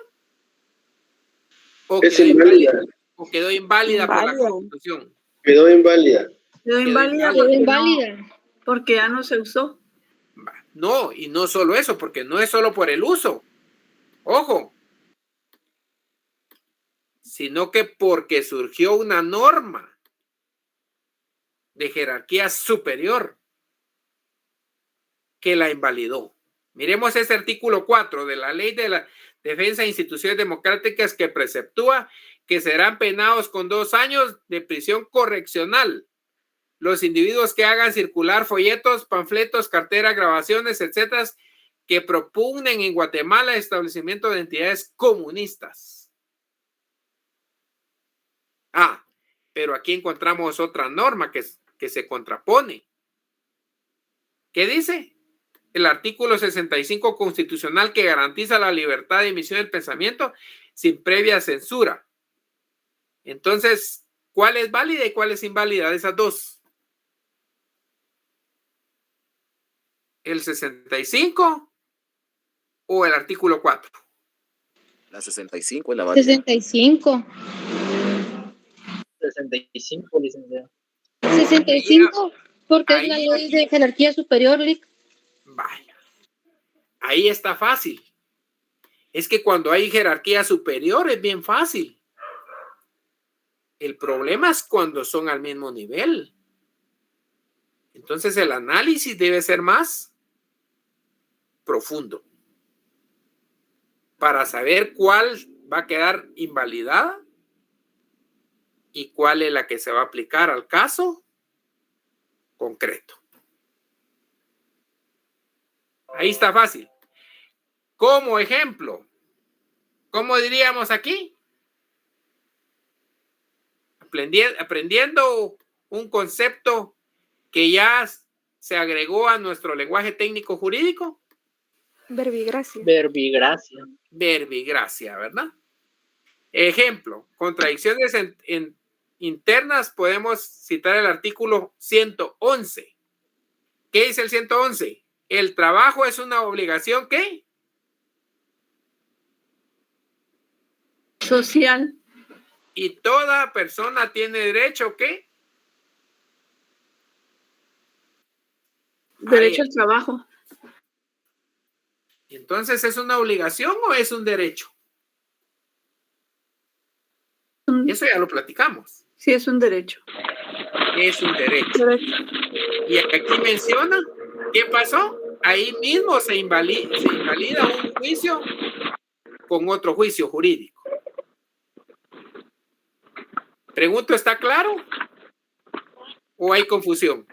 ¿O Es quedó inválida. ¿O quedó inválida por la Constitución? Quedó inválida. Quedó inválida. Quedó porque inválida. no- porque ya no se usó. No, y no solo eso, porque no es solo por el uso. Ojo. Sino que porque surgió una norma de jerarquía superior que la invalidó. Miremos ese artículo 4 de la Ley de la Defensa de Instituciones Democráticas que preceptúa que serán penados con 2 años de prisión correccional los individuos que hagan circular folletos, panfletos, carteras, grabaciones, etcétera, que propugnen en Guatemala el establecimiento de entidades comunistas. Pero aquí encontramos otra norma que se contrapone. ¿Qué dice? El artículo 65 constitucional que garantiza la libertad de emisión del pensamiento sin previa censura. Entonces, ¿cuál es válida y cuál es inválida de esas dos? ¿El 65 o el artículo 4? La 65 es la válida. 65. 65, licenciado. 65, porque es la Ahí, ley de jerarquía superior, Lic. Vaya. Ahí está fácil. Es que cuando hay jerarquía superior es bien fácil. El problema es cuando son al mismo nivel. Entonces el análisis debe ser más profundo para saber cuál va a quedar invalidada y cuál es la que se va a aplicar al caso concreto. Ahí está fácil. Como ejemplo, ¿cómo diríamos aquí? Aprendiendo un concepto que ya se agregó a nuestro lenguaje técnico jurídico. Verbigracia. Verbigracia. Verbigracia, ¿verdad? Ejemplo, contradicciones internas, podemos citar el artículo 111. ¿Qué dice el 111? El trabajo es una obligación, ¿qué? Social. Y toda persona tiene derecho, ¿qué? Derecho al trabajo. Entonces, ¿es una obligación o es un derecho? Eso ya lo platicamos. Sí, es un derecho. Es un derecho. Y aquí menciona, ¿qué pasó? Ahí mismo se invalida un juicio con otro juicio jurídico. Pregunto, ¿está claro? ¿O hay confusión?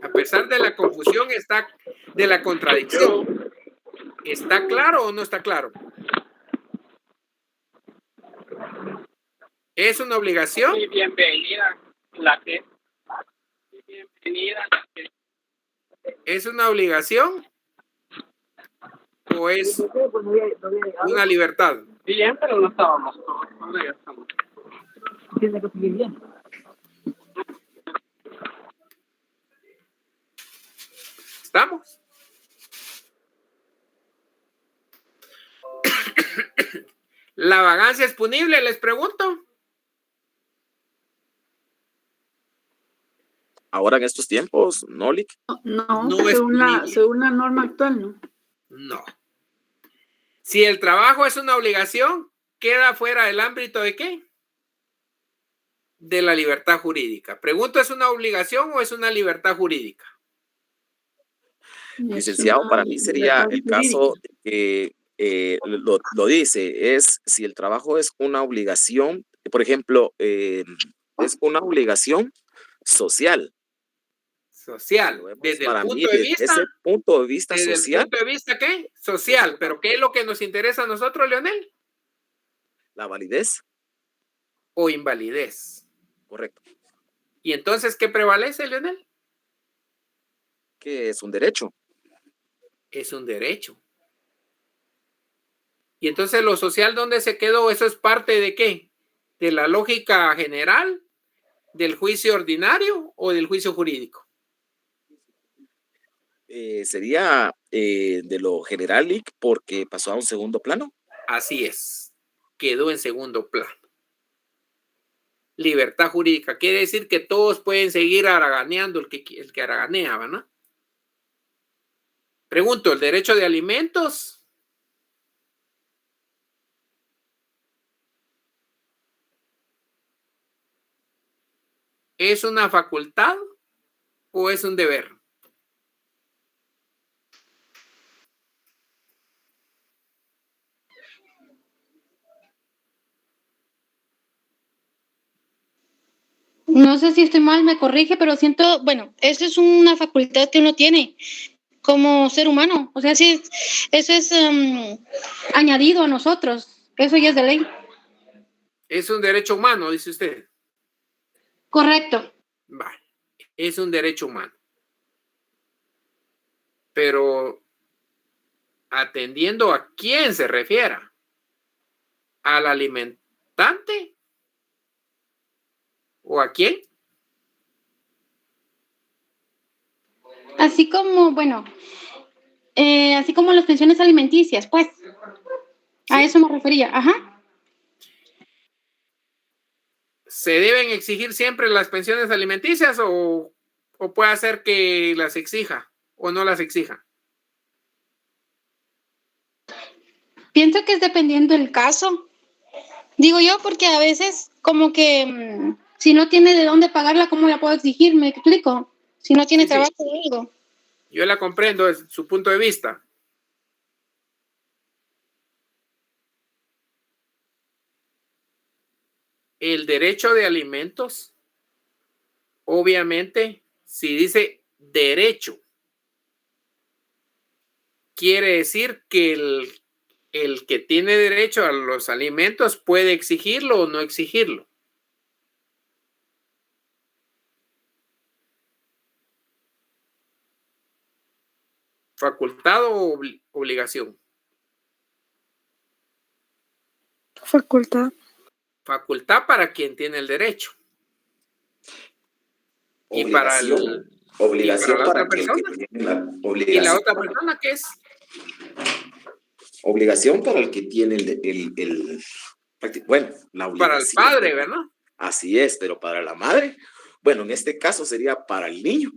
A pesar de la confusión, de la contradicción, ¿está claro o no está claro? ¿Es una obligación? Muy bienvenida la que. Muy bienvenida la que. ¿Es una obligación? o es una libertad? Bien, pero no estábamos todos. Ahora ya estamos. Tiene que seguir bien. ¿Estamos? ¿La vagancia es punible? Les pregunto. Ahora en estos tiempos, ¿no, Lick? No, No es según la norma actual, no. No. Si el trabajo es una obligación, queda fuera del ámbito de ¿qué? De la libertad jurídica. Pregunto, ¿es una obligación o es una libertad jurídica? Licenciado, para mí sería el caso de que lo dice, es si el trabajo es una obligación, por ejemplo, es una obligación social. Social. Desde Para el mí, punto de desde vista. ese punto de vista Desde social. el punto de vista, ¿qué? Social. ¿Pero qué es lo que nos interesa a nosotros, Leonel? La validez. O invalidez. Correcto. ¿Y entonces qué prevalece, Leonel? Que es un derecho. Es un derecho. Y entonces lo social, ¿dónde se quedó? ¿Eso es parte de qué? ¿De la lógica general? ¿Del juicio ordinario o del juicio jurídico? Sería de lo general, Lick, porque pasó a un segundo plano. Así es. Quedó en segundo plano. Libertad jurídica. Quiere decir que todos pueden seguir haraganeando el que haraganea, ¿no? Pregunto, ¿el derecho de alimentos? ¿Es una facultad o es un deber? No sé si estoy mal, me corrige, pero siento, bueno, esa es una facultad que uno tiene como ser humano. O sea, sí, eso es añadido a nosotros. Eso ya es de ley. Es un derecho humano, dice usted. Correcto. Vale. Es un derecho humano. Pero atendiendo a quién se refiera. ¿Al alimentante? ¿O a quién? Así como, bueno, así como las pensiones alimenticias, pues. A eso me refería. Ajá. ¿Se deben exigir siempre las pensiones alimenticias o puede hacer que las exija o no las exija? Pienso que es dependiendo del caso. Digo yo, porque a veces como que si no tiene de dónde pagarla, ¿cómo la puedo exigir? ¿Me explico? Si no tiene trabajo o algo. Yo la comprendo desde su punto de vista. El derecho de alimentos, obviamente, si dice derecho, quiere decir que el que tiene derecho a los alimentos puede exigirlo o no exigirlo. ¿Facultad o obligación? Facultad. Facultad para quien tiene el derecho. Y para Obligación la para otra aquel persona. que tiene la ¿Y obligación. la otra persona qué es? Obligación para el que tiene bueno, la obligación. Para el padre, ¿verdad? Así es, pero para la madre, bueno, en este caso sería para el niño,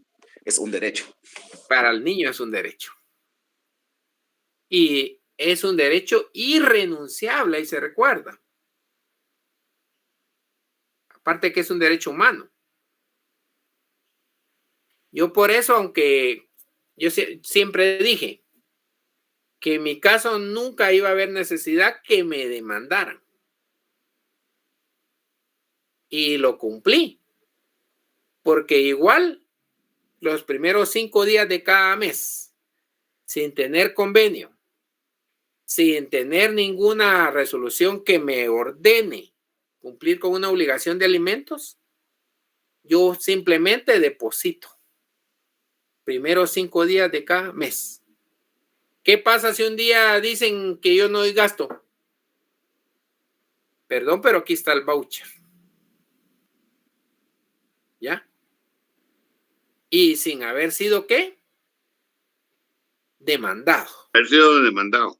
es un derecho. Para el niño es un derecho. Y es un derecho irrenunciable, y se recuerda. Aparte que es un derecho humano. Yo por eso, aunque yo siempre dije que en mi caso nunca iba a haber necesidad que me demandaran. Y lo cumplí. Porque igual los primeros 5 días de cada mes, sin tener convenio, sin tener ninguna resolución que me ordene cumplir con una obligación de alimentos, yo simplemente deposito. Primeros 5 días de cada mes. ¿Qué pasa si un día dicen que yo no doy gasto? Perdón, pero aquí está el voucher. ¿Ya? Y sin haber sido, ¿qué? Demandado. Haber sido demandado.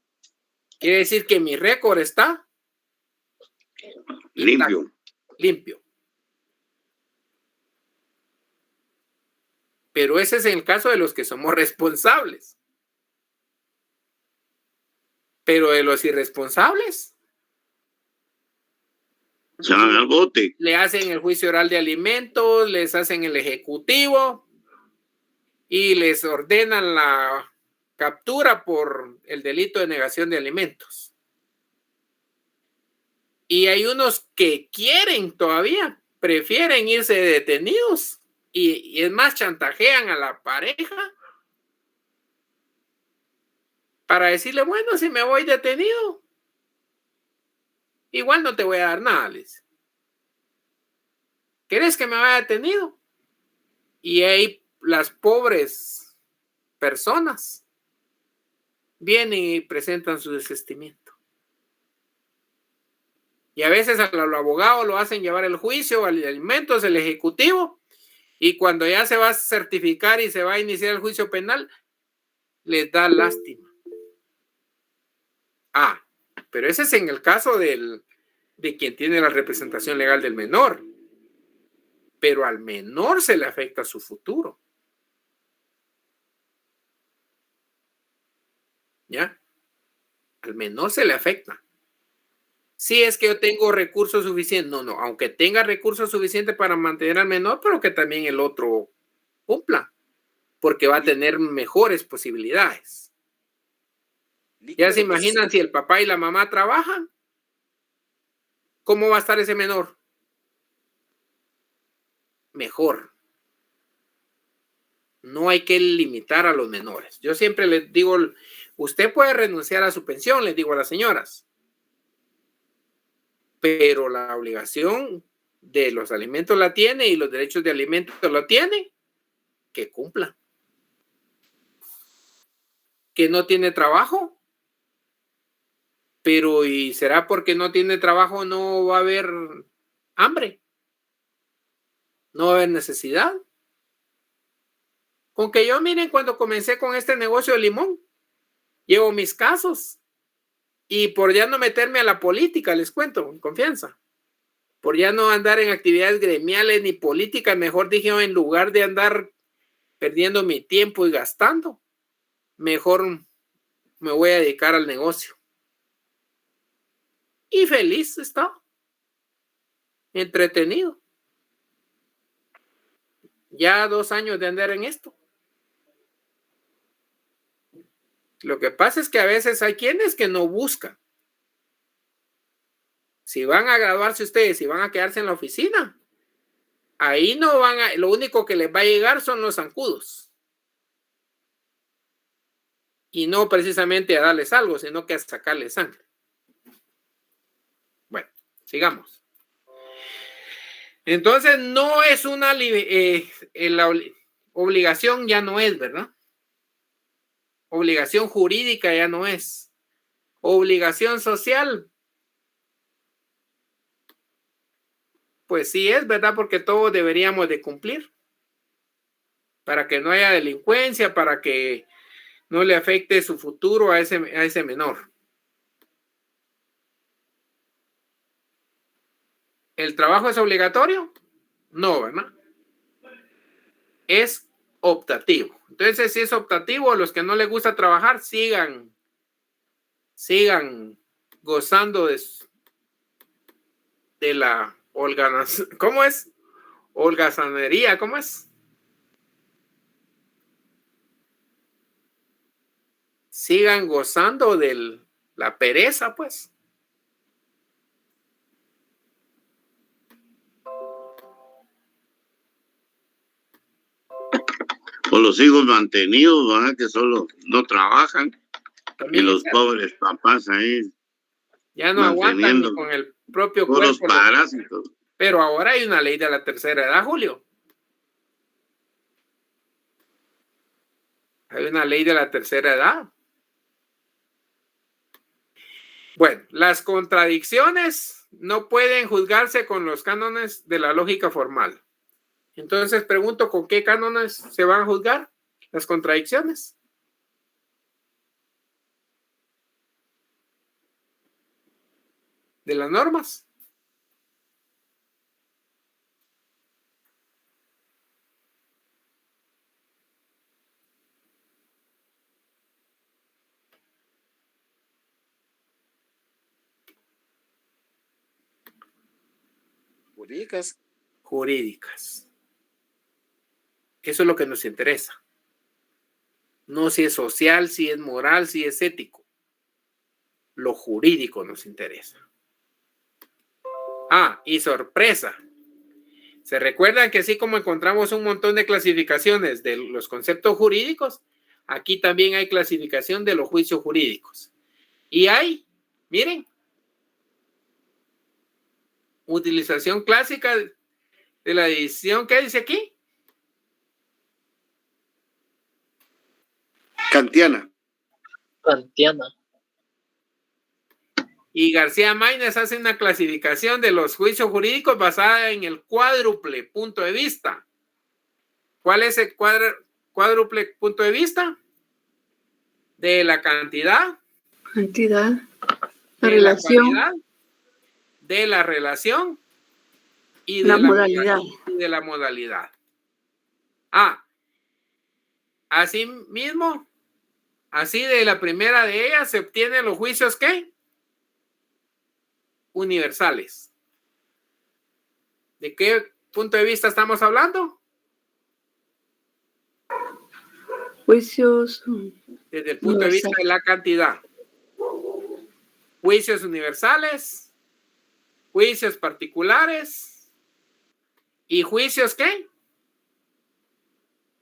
Quiere decir que mi récord está limpio. Limpio. Pero ese es en el caso de los que somos responsables. Pero de los irresponsables, se van al bote. Le hacen el juicio oral de alimentos, les hacen el ejecutivo y les ordenan la captura por el delito de negación de alimentos. Y hay unos que quieren todavía, prefieren irse detenidos y es más, chantajean a la pareja para decirle, bueno, si me voy detenido, igual no te voy a dar nada, les. ¿Quieres que me vaya detenido? Y ahí las pobres personas vienen y presentan su desistimiento. Y a veces al abogado lo hacen llevar el juicio, al alimentos, el ejecutivo, y cuando ya se va a certificar y se va a iniciar el juicio penal, les da lástima. Ah, pero ese es en el caso de quien tiene la representación legal del menor. Pero al menor se le afecta su futuro. ¿Ya? Al menor se le afecta. Si es que yo tengo recursos suficientes, no, aunque tenga recursos suficientes para mantener al menor, pero que también el otro cumpla, porque va a tener mejores posibilidades. Ya se imaginan si el papá y la mamá trabajan, ¿cómo va a estar ese menor? Mejor. No hay que limitar a los menores. Yo siempre les digo, usted puede renunciar a su pensión, les digo a las señoras, pero la obligación de los alimentos la tiene y los derechos de alimentos lo tiene, que cumpla. Que no tiene trabajo, pero ¿y será porque no tiene trabajo no va a haber hambre? No va a haber necesidad. Con que yo, miren, cuando comencé con este negocio de limón, llevo mis casos. Y por ya no meterme a la política, les cuento, en confianza. Por ya no andar en actividades gremiales ni políticas, mejor dije, en lugar de andar perdiendo mi tiempo y gastando, mejor me voy a dedicar al negocio. Y feliz estaba. Entretenido. Ya 2 años de andar en esto. Lo que pasa es que a veces hay quienes que no buscan. Si van a graduarse ustedes y van a quedarse en la oficina, ahí no van a, lo único que les va a llegar son los zancudos. Y no precisamente a darles algo, sino que a sacarles sangre. Bueno, sigamos. Entonces no es una la obligación ya no es, ¿verdad? Obligación jurídica ya no es. Obligación social, pues sí es, ¿verdad? Porque todos deberíamos de cumplir para que no haya delincuencia, para que no le afecte su futuro a ese menor. ¿El trabajo es obligatorio? No, ¿verdad? Es optativo. Entonces, si es optativo, los que no les gusta trabajar, sigan gozando de la holgazanería. ¿Cómo es? Holgazanería, ¿cómo es? Sigan gozando de la pereza, pues. O los hijos mantenidos, ¿verdad? Que solo no trabajan. También y los pobres papás ahí. Ya no aguantan ni con el propio cuerpo. Los parásitos. Pero ahora hay una ley de la tercera edad, Julio. Hay una ley de la tercera edad. Bueno, las contradicciones no pueden juzgarse con los cánones de la lógica formal. Entonces pregunto, ¿con qué cánones se van a juzgar las contradicciones? De las normas. Jurídicas. Jurídicas. Eso es lo que nos interesa. No si es social, si es moral, si es ético. Lo jurídico nos interesa. Ah, y sorpresa. ¿Se recuerdan que así como encontramos un montón de clasificaciones de los conceptos jurídicos, aquí también hay clasificación de los juicios jurídicos? Y hay, miren, utilización clásica de la división, ¿qué dice aquí? Kantiana. Y García Maínez hace una clasificación de los juicios jurídicos basada en el cuádruple punto de vista. ¿Cuál es el cuádruple punto de vista? De la cantidad. La de relación. La calidad, de la relación y de La modalidad. Y de la modalidad. Ah, así mismo, así de la primera de ellas se obtienen los juicios ¿qué? Universales. ¿De qué punto de vista estamos hablando? Juicios. Desde el punto de vista de la cantidad. Juicios universales, juicios particulares y juicios ¿qué?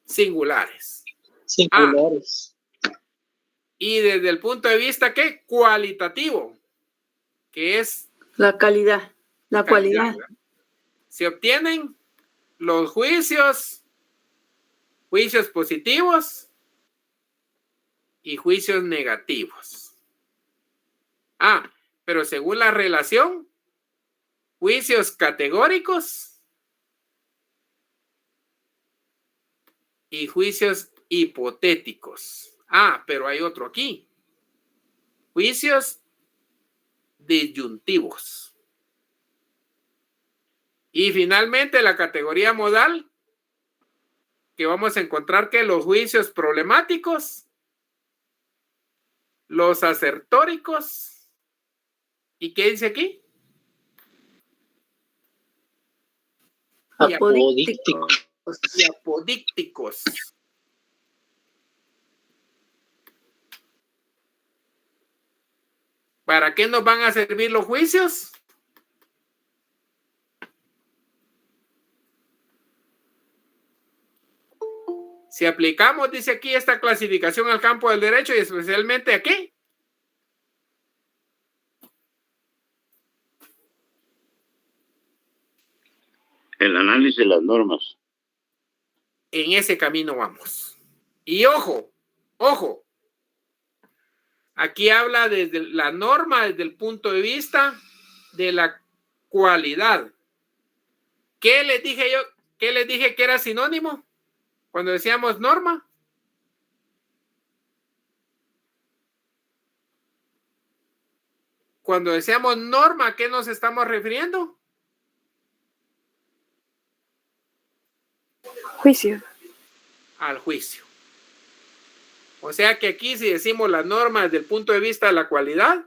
Singulares. Y desde el punto de vista ¿qué? Cualitativo, que es La calidad, la cualidad. Se obtienen los juicios positivos y juicios negativos. Ah, pero según la relación, juicios categóricos y juicios hipotéticos. Ah, pero hay otro aquí. Juicios disyuntivos. Y finalmente la categoría modal, que vamos a encontrar que los juicios problemáticos, los asertóricos, ¿y qué dice aquí? Apodícticos. Y apodícticos. ¿Para qué nos van a servir los juicios? Si aplicamos, dice aquí, esta clasificación al campo del derecho y especialmente ¿a qué? El análisis de las normas. En ese camino vamos. Y ojo, ojo. Aquí habla desde la norma, desde el punto de vista de la cualidad. ¿Qué les dije yo? ¿Qué les dije que era sinónimo? Cuando decíamos norma. Cuando decíamos norma, ¿a qué nos estamos refiriendo? Juicio. Al juicio. O sea que aquí si decimos las normas desde el punto de vista de la cualidad,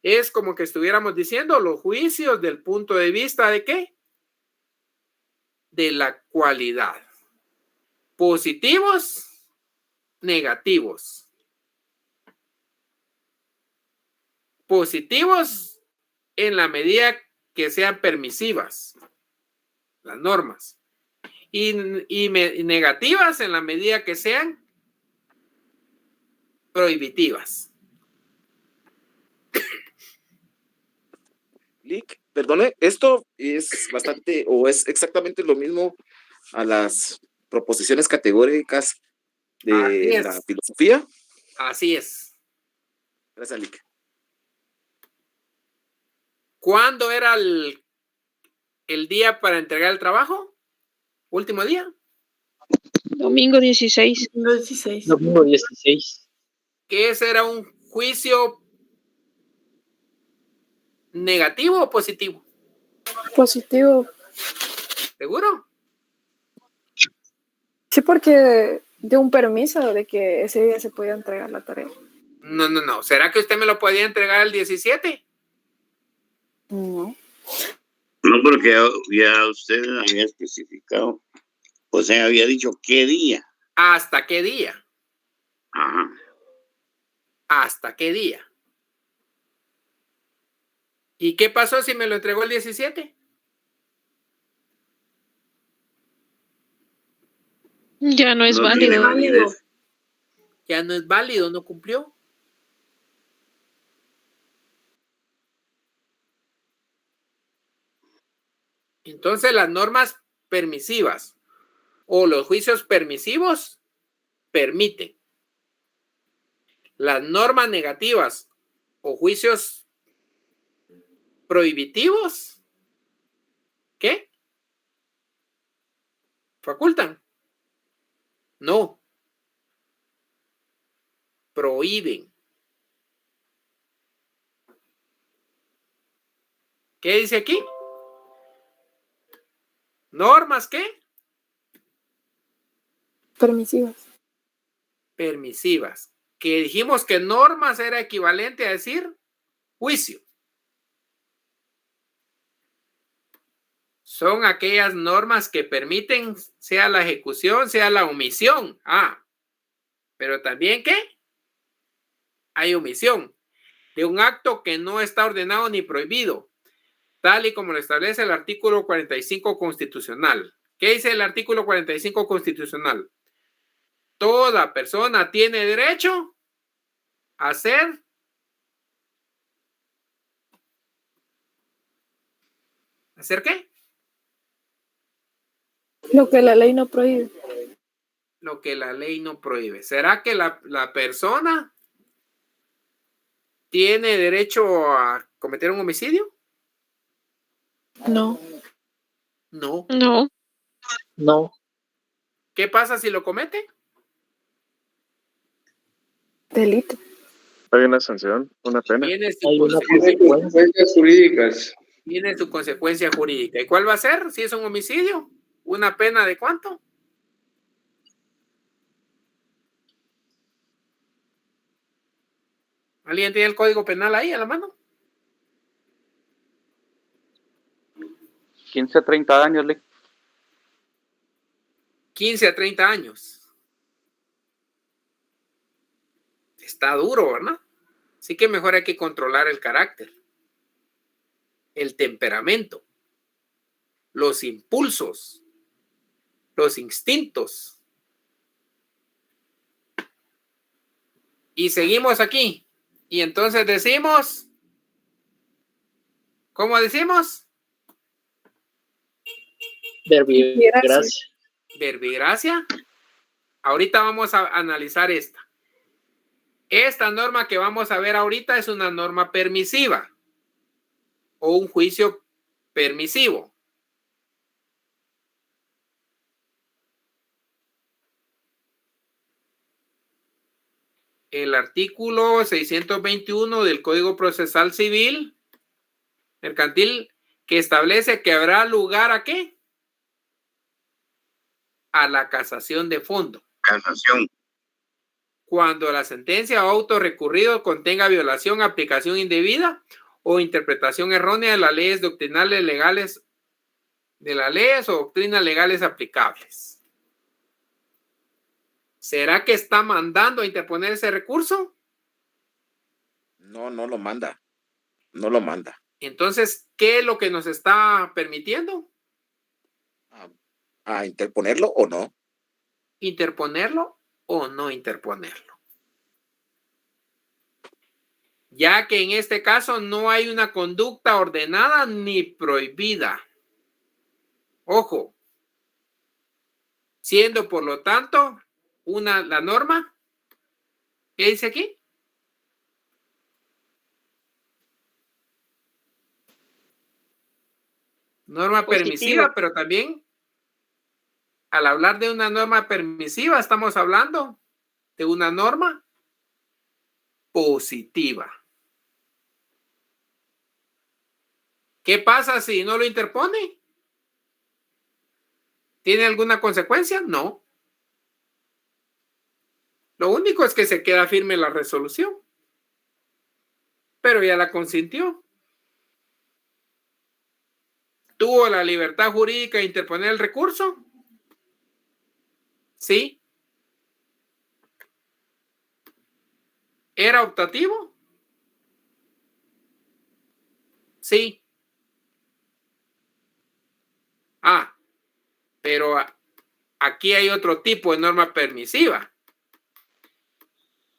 es como que estuviéramos diciendo los juicios del punto de vista de ¿qué? De la cualidad. Positivos, negativos. Positivos en la medida que sean permisivas las normas. Y negativas en la medida que sean prohibitivas. Lick, perdone, esto es bastante o es exactamente lo mismo a las proposiciones categóricas de la filosofía. Así es. Gracias, Lick. ¿Cuándo era el día para entregar el trabajo? ¿Último día? Domingo 16. Domingo 16. Domingo 16. ¿Que ese era un juicio negativo o positivo? Positivo. ¿Seguro? Sí, porque dio un permiso de que ese día se podía entregar la tarea. No. ¿Será que usted me lo podía entregar el 17? No. No, porque ya usted había especificado. O sea, había dicho qué día. ¿Hasta qué día? Ajá. ¿Hasta qué día? ¿Y qué pasó si me lo entregó el 17? Ya no es No válido. tiene validez. Ya no es válido, no cumplió. Entonces las normas permisivas o los juicios permisivos permiten. Las normas negativas o juicios prohibitivos, ¿qué? ¿Facultan? No. Prohíben. ¿Qué dice aquí? ¿Normas qué? Permisivas. Permisivas. Que dijimos que normas era equivalente a decir juicio. Son aquellas normas que permiten sea la ejecución, sea la omisión. Pero también ¿qué? Hay omisión de un acto que no está ordenado ni prohibido, tal y como lo establece el artículo 45 constitucional. ¿Qué dice el artículo 45 constitucional? Toda persona tiene derecho a hacer ¿hacer qué? Lo que la ley no prohíbe. Lo que la ley no prohíbe. ¿Será que la persona tiene derecho a cometer un homicidio? No. No. No. No. ¿Qué pasa si lo comete? Delito. Hay una sanción, una pena. Tiene su Hay una Consecuencias jurídicas. Tiene su consecuencia jurídica. ¿Y cuál va a ser si es un homicidio? ¿Una pena de cuánto? ¿Alguien tiene el código penal ahí a la mano? 15 a 30 años, 15 a 30 años. Está duro, ¿verdad? Así que mejor hay que controlar el carácter, el temperamento, los impulsos, los instintos. Y seguimos aquí. Y entonces decimos, ¿cómo decimos? Verbigracia. Verbigracia. Ahorita vamos a analizar esta. Esta norma que vamos a ver ahorita es una norma permisiva o un juicio permisivo. El artículo 621 del Código Procesal Civil Mercantil que establece que habrá lugar ¿a qué? A la casación de fondo. Casación. Cuando la sentencia o auto recurrido contenga violación, aplicación indebida o interpretación errónea de las leyes doctrinales legales, de las leyes o doctrinas legales aplicables. ¿Será que está mandando a interponer ese recurso? No, no lo manda. No lo manda. Entonces, ¿qué es lo que nos está permitiendo? ¿A interponerlo o no? ¿Interponerlo o no interponerlo? Ya que en este caso no hay una conducta ordenada ni prohibida. Ojo. Siendo, por lo tanto, la norma, ¿qué dice aquí? Norma permisiva, pero también al hablar de una norma permisiva estamos hablando de una norma positiva. ¿Qué pasa si no lo interpone? ¿Tiene alguna consecuencia? No. Lo único es que se queda firme la resolución. Pero ya la consintió. ¿Tuvo la libertad jurídica de interponer el recurso? Sí. ¿Era optativo? Sí. Pero aquí hay otro tipo de norma permisiva.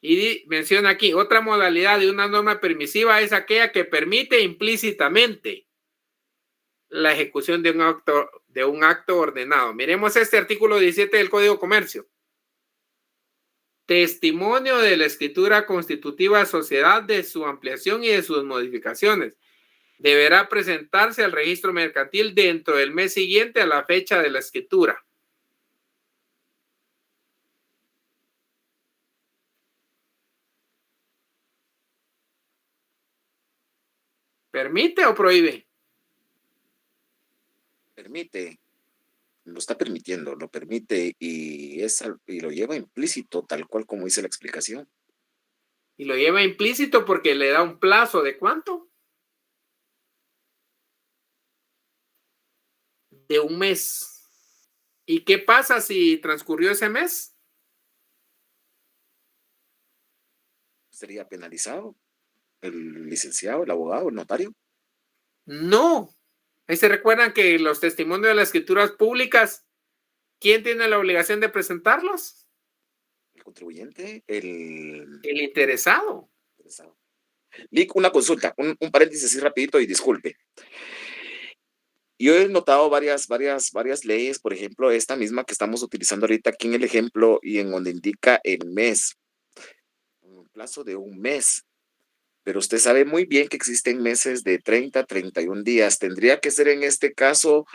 Y menciona aquí, otra modalidad de una norma permisiva es aquella que permite implícitamente la ejecución de un acto ordenado. Miremos este artículo 17 del Código de Comercio. Testimonio de la escritura constitutiva de sociedad, de su ampliación y de sus modificaciones. Deberá presentarse al registro mercantil dentro del mes siguiente a la fecha de la escritura. ¿Permite o prohíbe? Permite. Lo está permitiendo, lo permite y lo lleva implícito, tal cual como dice la explicación. Y lo lleva implícito porque le da un plazo de ¿cuánto? De un mes. ¿Y qué pasa si transcurrió ese mes? ¿Sería penalizado el licenciado, el abogado, el notario? No. Ahí se recuerdan que los testimonios de las escrituras públicas, ¿quién tiene la obligación de presentarlos? El contribuyente, el interesado. Lic, una consulta, un paréntesis así rapidito y disculpe. Yo he notado varias leyes, por ejemplo, esta misma que estamos utilizando ahorita aquí en el ejemplo y en donde indica el mes, un plazo de un mes. Pero usted sabe muy bien que existen meses de 30, 31 días. Tendría que ser en este caso,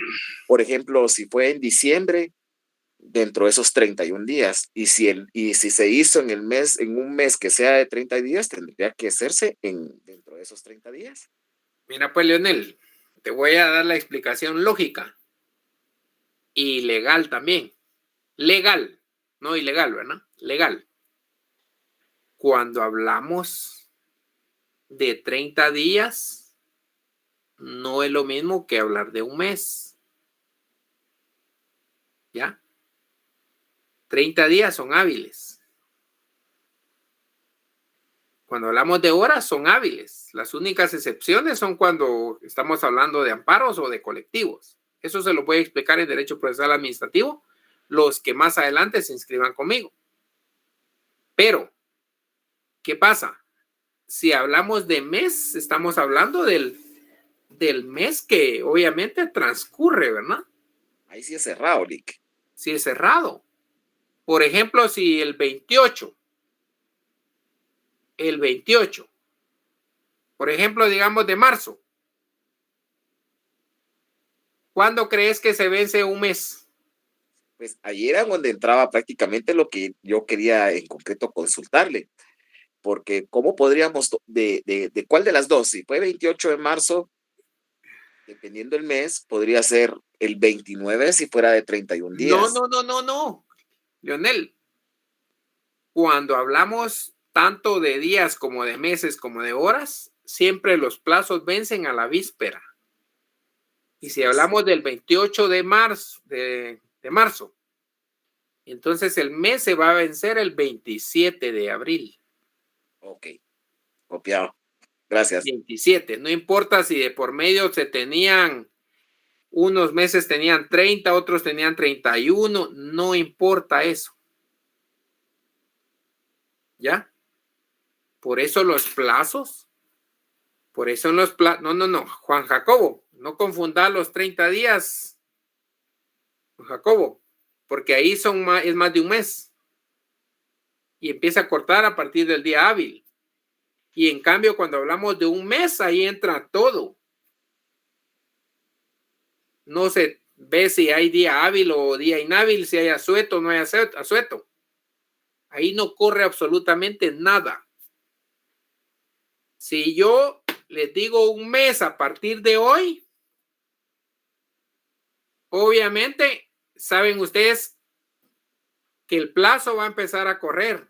por ejemplo, si fue en diciembre, dentro de esos 31 días. Y si se hizo en un mes que sea de 30 días, tendría que hacerse dentro de esos 30 días. Mira pues, Leonel, te voy a dar la explicación lógica y legal también. Legal, no ilegal, ¿verdad? Legal. Cuando hablamos de 30 días, no es lo mismo que hablar de un mes. ¿Ya? 30 días son hábiles. Cuando hablamos de horas, son hábiles. Las únicas excepciones son cuando estamos hablando de amparos o de colectivos. Eso se lo voy a explicar en Derecho Procesal Administrativo, los que más adelante se inscriban conmigo. Pero, ¿qué pasa? Si hablamos de mes, estamos hablando del mes que obviamente transcurre, ¿verdad? Ahí sí es cerrado, Lic. Sí es cerrado. Por ejemplo, si el 28, por ejemplo, digamos de marzo, ¿cuándo crees que se vence un mes? Pues ahí era donde entraba prácticamente lo que yo quería en concreto consultarle. Porque ¿cómo podríamos, de cuál de las dos? Si fue 28 de marzo, dependiendo del mes, podría ser el 29 si fuera de 31 días. No. Leonel, cuando hablamos tanto de días como de meses como de horas, siempre los plazos vencen a la víspera. Y si hablamos del 28 de marzo, entonces el mes se va a vencer el 27 de abril. Ok, copiado. Gracias. 27, no importa si de por medio se tenían, unos meses tenían 30, otros tenían 31, no importa eso. ¿Ya? Por eso los plazos, no, Juan Jacobo, no confunda los 30 días, Juan Jacobo, porque ahí es más de un mes. Y empieza a cortar a partir del día hábil. Y en cambio, cuando hablamos de un mes, ahí entra todo. no se ve si hay día hábil o día inhábil, si hay asueto o no hay asueto. Ahí no corre absolutamente nada. Si yo les digo un mes a partir de hoy, obviamente saben ustedes que el plazo va a empezar a correr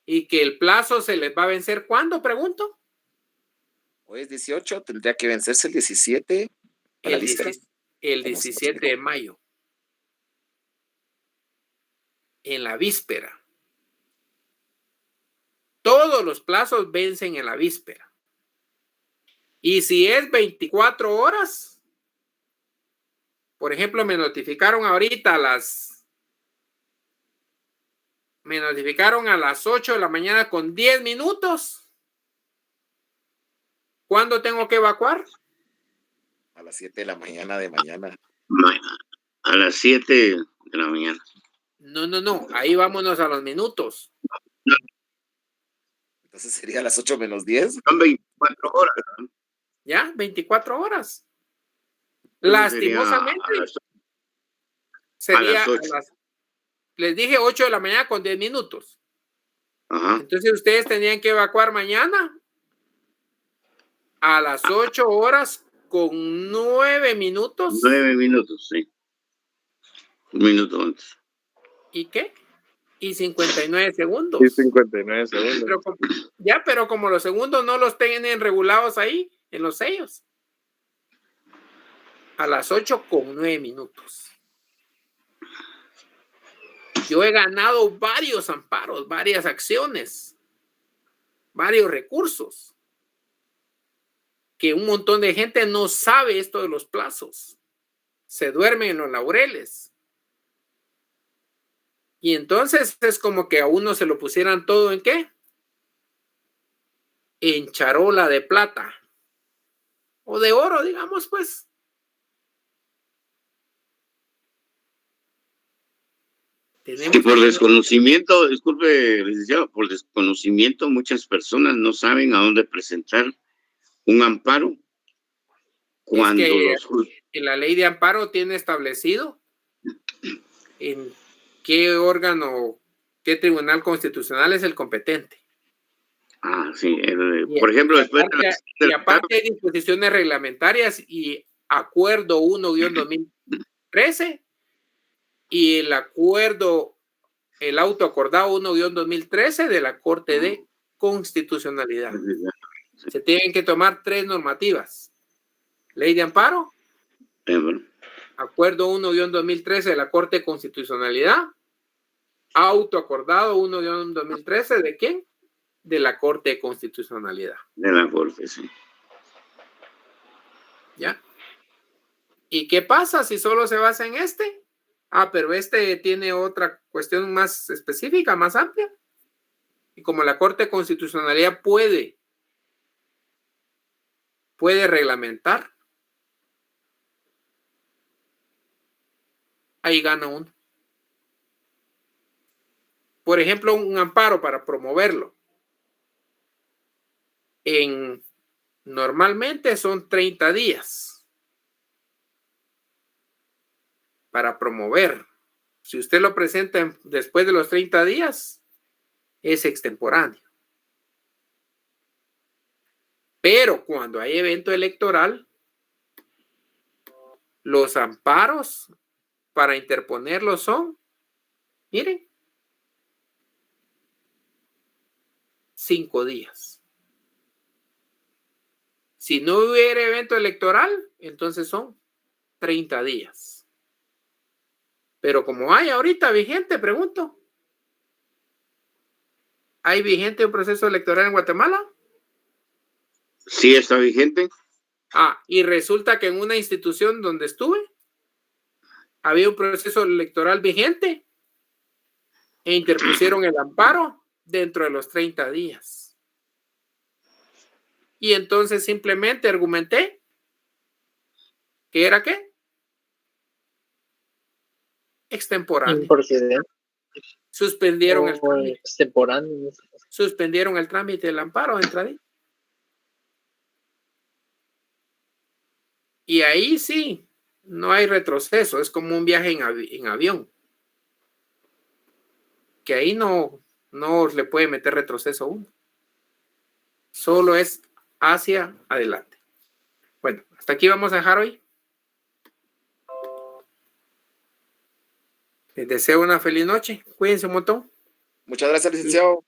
y que el plazo se les va a vencer. ¿Cuándo? Pregunto. Hoy es 18, tendría que vencerse el 17. El 17 de mayo. En la víspera. Todos los plazos vencen en la víspera. Y si es 24 horas, por ejemplo, me notificaron ahorita a las 8 de la mañana con 10 minutos. ¿Cuándo tengo que evacuar? A las 7 de la mañana de mañana. A las 7 de la mañana. No. Ahí vámonos a los minutos. Entonces sería a las 8 menos 10. Son 24 horas. ¿No? ¿Ya? 24 horas. Lastimosamente. Sería a las, les dije 8 de la mañana con 10 minutos. Ajá. Entonces ustedes tenían que evacuar mañana a las 8 horas con 9 minutos. 9 minutos, sí. Un minuto antes. ¿Y qué? Y 59 segundos. Y 59 segundos. Pero como los segundos no los tienen regulados ahí, en los sellos. A las 8 con 9 minutos. Yo he ganado varios amparos, varias acciones, varios recursos. Que un montón de gente no sabe esto de los plazos. Se duermen en los laureles. Y entonces es como que a uno se lo pusieran todo ¿en qué? En charola de plata. O de oro, digamos, pues. Que por desconocimiento, disculpe, licenciado, por desconocimiento muchas personas no saben a dónde presentar un amparo cuando es que la ley de amparo tiene establecido en qué órgano, qué tribunal constitucional es el competente. Ah, sí. Por ejemplo, después y aparte hay disposiciones reglamentarias y acuerdo 1-2013 y el auto acordado 1-2013 de la Corte de Constitucionalidad. Se tienen que tomar 3 normativas. Ley de amparo, acuerdo 1-2013 de la Corte de Constitucionalidad, auto acordado 1-2013 ¿de quién? De la Corte de Constitucionalidad. De la Corte, sí. ¿Ya? ¿Y qué pasa si solo se basa en este? Pero este tiene otra cuestión más específica, más amplia. Y como la Corte de Constitucionalidad puede reglamentar, ahí gana uno. Por ejemplo, un amparo para promoverlo. Normalmente son 30 días para promover. Si usted lo presenta después de los 30 días, es extemporáneo. Pero cuando hay evento electoral, los amparos para interponerlos son, miren, 5 días. Si no hubiera evento electoral, entonces son 30 días. Pero como hay ahorita vigente, pregunto, ¿hay vigente un proceso electoral en Guatemala? Sí, está vigente. Y resulta que en una institución donde estuve, había un proceso electoral vigente e interpusieron el amparo dentro de los 30 días. Y entonces simplemente argumenté que era ¿qué? Extemporáneo. Suspendieron el trámite. Extemporáneo. Suspendieron el trámite del amparo de entrada. Y ahí sí, no hay retroceso, es como un viaje en avión. Que ahí no le puede meter retroceso a uno. Solo es hacia adelante. Bueno, hasta aquí vamos a dejar hoy. Les deseo una feliz noche. Cuídense un montón. Muchas gracias, licenciado.